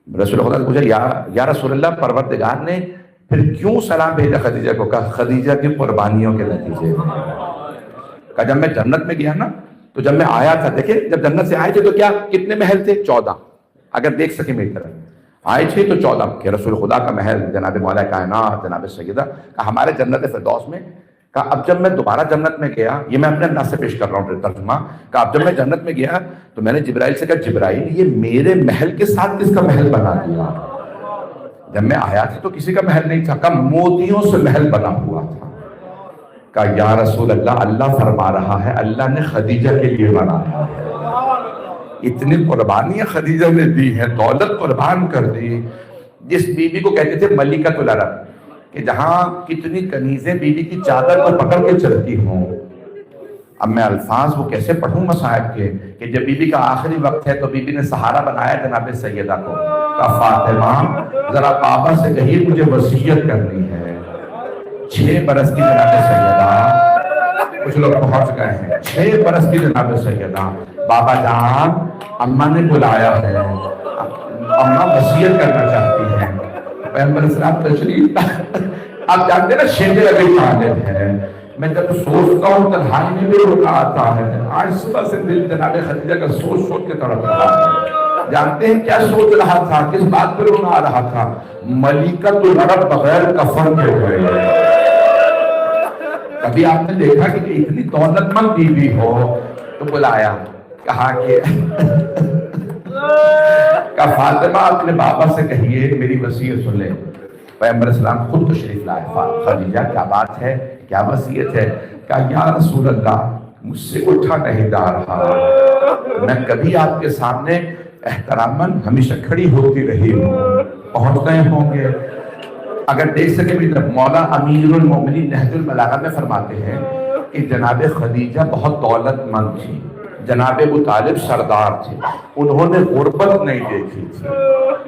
رسول خدا نے پوچھا یا رسول اللہ، پروردگار نے پھر کیوں سلام بھیجا خدیجہ کو؟ کہا خدیجہ کی قربانیوں کے نتیجے میں۔ کہا جب میں جنت میں گیا نا تو جب میں آیا تھا، دیکھیں جب جنت سے آئے تھے تو کیا کتنے محل تھے؟ 14۔ اگر دیکھ سکیں میری طرف، آئے تھے تو 14 کہ رسول خدا کا محل، جناب مولا کائنات، جناب سیدہ، کہ ہمارے جنت فردوس میں۔ کہا اب جب میں دوبارہ جنت میں گیا، یہ میں اپنے انداز سے پیش کر رہا ہوں ترجمہ، کہ اب جب میں جنت میں گیا تو میں نے جبرائیل سے کہا جبرائیل یہ میرے محل کے ساتھ کس کا محل بنا دیا؟ جب میں آیا تھا تو کسی کا محل نہیں تھا، کہا موتیوں سے محل بنا ہوا تھا۔ کہا یا رسول اللہ، اللہ فرما رہا ہے اللہ نے خدیجہ کے لیے بنایا ہے۔ اتنی قربانیاں خدیجہ نے دی ہیں، دولت قربان کر دی، جس بیوی کو کہتے تھے ملکۃ العرب، کہ جہاں کتنی کنیزیں بیوی کی چادر پر پکڑ کے چلتی ہوں۔ اب میں الفاظ وہ کیسے پڑھوں مصائب کے، کہ جب بیوی کا آخری وقت ہے تو بیوی نے سہارا بنایا جناب سیدہ کو، کہا فاطمہ ذرا بابا سے کہیے مجھے وصیت کرنی ہے۔ 6 برس کی جناب سیدہ، کچھ لوگ پہنچ گئے ہیں، 6 برس کی جناب سیدہ، بابا جان اماں نے بلایا ہے، اماں وصیت کرنا چاہتی ہیں۔ پیغمبر اسلام تشریف، آپ جانتے نا شیخ ابی طالب ہے، میں جب سوچتا ہوں تنہائی میں بھی رونا آتا ہے، آج صبح سے دل جناب خدیجہ کا سوچ سوچ کے تڑپ رہا ہے۔ جانتے ہیں کیا سوچ رہا تھا، کس بات پر رونا آ رہا تھا؟ ملکۃ العرب بغیر کفن کے ہوئے۔ کبھی آپ نے دیکھا کہ اتنی دولت مند بیوی ہو تو بلایا، کہا کہ فاطمہ اپنے بابا سے کہیے میری وصیت سن لے۔ پیغمبر اسلام خود تشریف لائے، خدیجہ کیا بات ہے، کیا وصیت ہے؟ کہا یا رسول اللہ مجھ سے اٹھا نہیں جا رہا، میں کبھی آپ کے سامنے احتراماً ہمیشہ کھڑی ہوتی رہی ہوں، پہنچ گئے ہوں گے۔ اگر دیکھ سکے بھی مولا امیر المومنین نہج البلاغہ میں فرماتے ہیں کہ جناب خدیجہ بہت دولت مند تھی، جناب ابو طالب سردار تھے، انہوں نے غربت نہیں دیکھی تھی،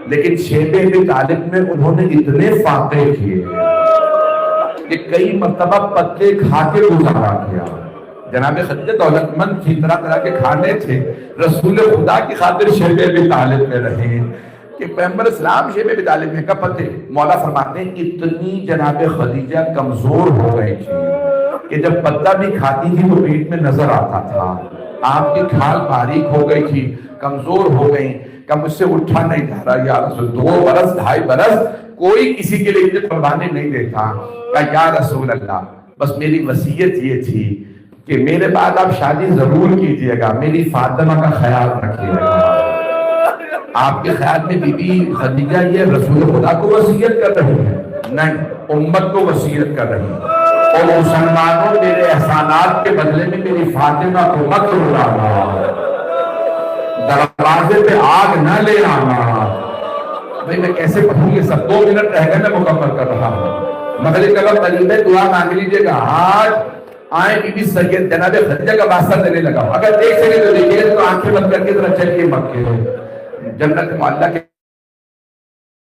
لیکن شیب ابی طالب میں انہوں نے اتنے فاتح کیے کہ کئی مرتبہ پتے کھا کے گزارا کیا۔ جناب خدیجہ دولت مند تھی، طرح طرح کے کھانے تھے، رسول خدا کی خاطر شیب ابی طالب میں رہے کہ پیغمبر اسلام شیب ابی طالب میں کا پتے۔ مولا فرماتے ہیں اتنی جناب خدیجہ کمزور ہو گئی تھی کہ جب پتا بھی کھاتی تھی تو پیٹ میں نظر آتا تھا، آپ کی کھال باریک ہو گئی تھی، کمزور ہو گئی، کہ مجھ سے اٹھا نہیں جا رہا یا رسول۔ 2 برس 2.5 برس کوئی کسی کے لیے قربانی نہیں دیتا، کہ یا رسول اللہ بس میری وصیت یہ تھی کہ میرے بعد آپ شادی ضرور کیجئے گا، میری فاطمہ کا خیال رکھیے گا۔ آپ کے خیال میں بی بی خدیجہ یہ رسول خدا کو وصیت کر رہی ہے؟ نہیں، امت کو وصیت کر رہی ہے۔ اور مسلمانوں میرے احسانات کے بدلے میں میری فاطمہ کو مت رلانا، دروازے پہ آگ نہ لے آنا۔ بھئی میں کیسے پڑھوں یہ سب؟ 2 منٹ رہ گئے میں مکمل کر رہا ہوں۔ مغرب کا قریب ہے، دعا مانگ لیجیے گا۔ آج آئیں بی بی سید جناب خدیجہ کا واسطہ دینے لگا، اگر دیکھ سکے تو دیکھیے، تو آنکھیں بند کر کے ذرا چلیے مکے جنت معلّہ کے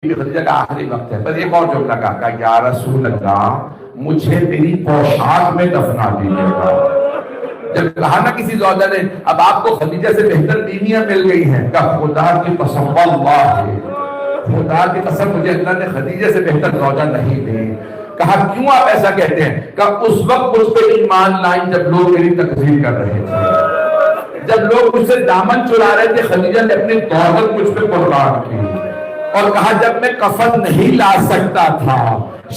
بی بی خدیجہ کا آخری وقت ہے۔ بس ایک اور جملہ کہا، یا رسول اللہ مجھے تیری پوشاک میں دفنا دیجیے گا۔ جب کہا نا کسی زوجہ نے اب آپ کو خدیجہ سے بہتر بیویاں مل گئی ہیں، کہا خدا کی قسم واللہ، خدا کی قسم مجھے اللہ نے خدیجہ سے بہتر زوجہ نہیں دی۔ کہا کیوں آپ ایسا کہتے ہیں؟ کہا اس وقت مجھ پہ ایمان لائیں جب لوگ میری تکذیب کر رہے تھے، جب لوگ مجھ سے دامن چرا رہے تھے، خدیجہ نے اپنی دولت مجھ پہ قربان کی۔ اور کہا جب میں کفن نہیں لا سکتا تھا،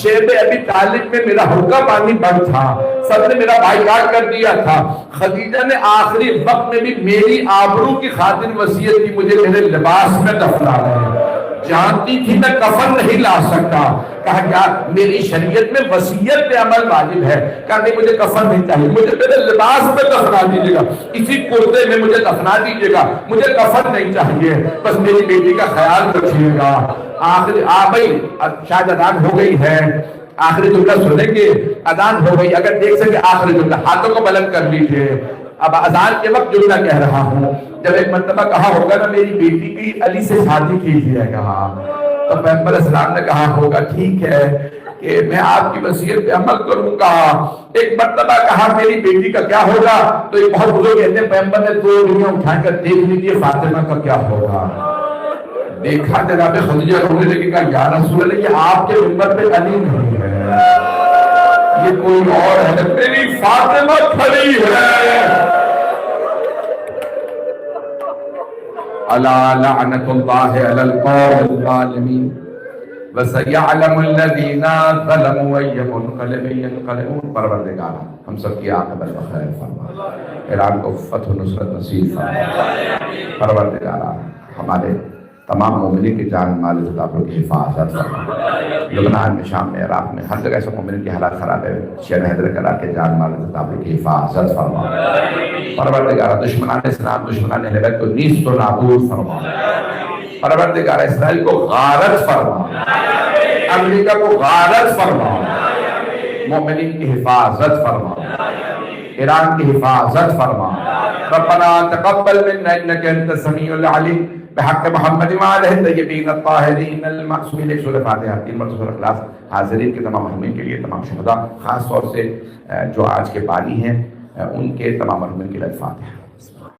شیب ابی طالب میں میرا حلقہ پانی بند تھا، سب نے میرا بائیکاٹ کر دیا تھا، خدیجہ نے آخری وقت میں بھی میری آبرو کی خاطر وصیت کی مجھے میرے لباس میں دفنا دے۔ جانتی تھی میں کفن نہیں لا سکتا، کہا کیا میری شریعت میں وصیت پہ عمل واجب ہے؟ کہا نہیں مجھے کفن نہیں چاہیے، مجھے میرے لباس میں دفنا دیجیے گا، اسی کرتے میں مجھے دفنا دیجیے گا، مجھے کفن نہیں چاہیے، بس میری بیٹی کا خیال رکھیے گا۔ آخری آبائی شاید اذان ہو گئی ہے، آخری جملہ سنیں گے، اذان ہو گئی، اگر دیکھ سکے آخری جملہ ہاتھوں کو بلند کر لیجیے۔ اب اذان کے وقت جملہ کہہ رہا ہوں، جب ایک مرتبہ کہا ہوگا نا میری بیٹی کی علی سے شادی کیجیے گا، تو پیغمبر اسلام نے کہا ہوگا ٹھیک ہے کہ میں آپ کی وصیت پہ عمل کروں گا۔ ایک مرتبہ کہا میری بیٹی کا کیا ہوگا، تو ایک بہت بزرگ کہتے ہیں پیغمبر نے 2 انگلیاں اٹھا کر دیکھ لیجیے فاطمہ کا کیا ہوگا۔ دیکھا جناب خدیجہ رونے لگی، کہا یا رسول اللہ یہ آپ کے منبر پہ علی نہیں ہے، یہ کوئی اور ہے، میری فاطمہ کھڑی ہے۔ الا لعنت اللہ علی القوم الظالمین وَسَيَعْلَمُ الَّذِينَ ظَلَمُوا أَيَّ مُنْقَلِبٍ يَنْقَلِبُونَ۔ پروردگار ہم سب کی عاقبت بخیر فرما، ایران کو فتح و نصرت نصیب فرما، پروردگار ہمارے تمام مومنین کی جان مال عزت کی حفاظت فرما، لبنان میں، شام میں، عراق میں، ہر جگہ سے مومنین کی حالات خراب ہے، شہر حیدر کے جان مال عزت کی حفاظت فرما، پروردگار دشمنان اسلام، دشمنان اہل بیت کو نیست و نابود فرما، پروردگار اسرائیل کو غارت فرما، امریکہ کو غارت فرما، مومنین کی حفاظت فرما، ایران کی حفاظت فرما، ربنا تقبل منا انك انت السميع العليم بحق محمد وآلہ الطیبین الطاہرین المعصومین۔ سورۃ فاتحہ، 3 مرتبہ سورۃ اخلاص۔ حاضرین کے تمام مرحومین کے لیے، تمام شہداء، خاص طور سے جو آج کے بانی ہیں ان کے تمام مرحومین کے لیے فاتحہ۔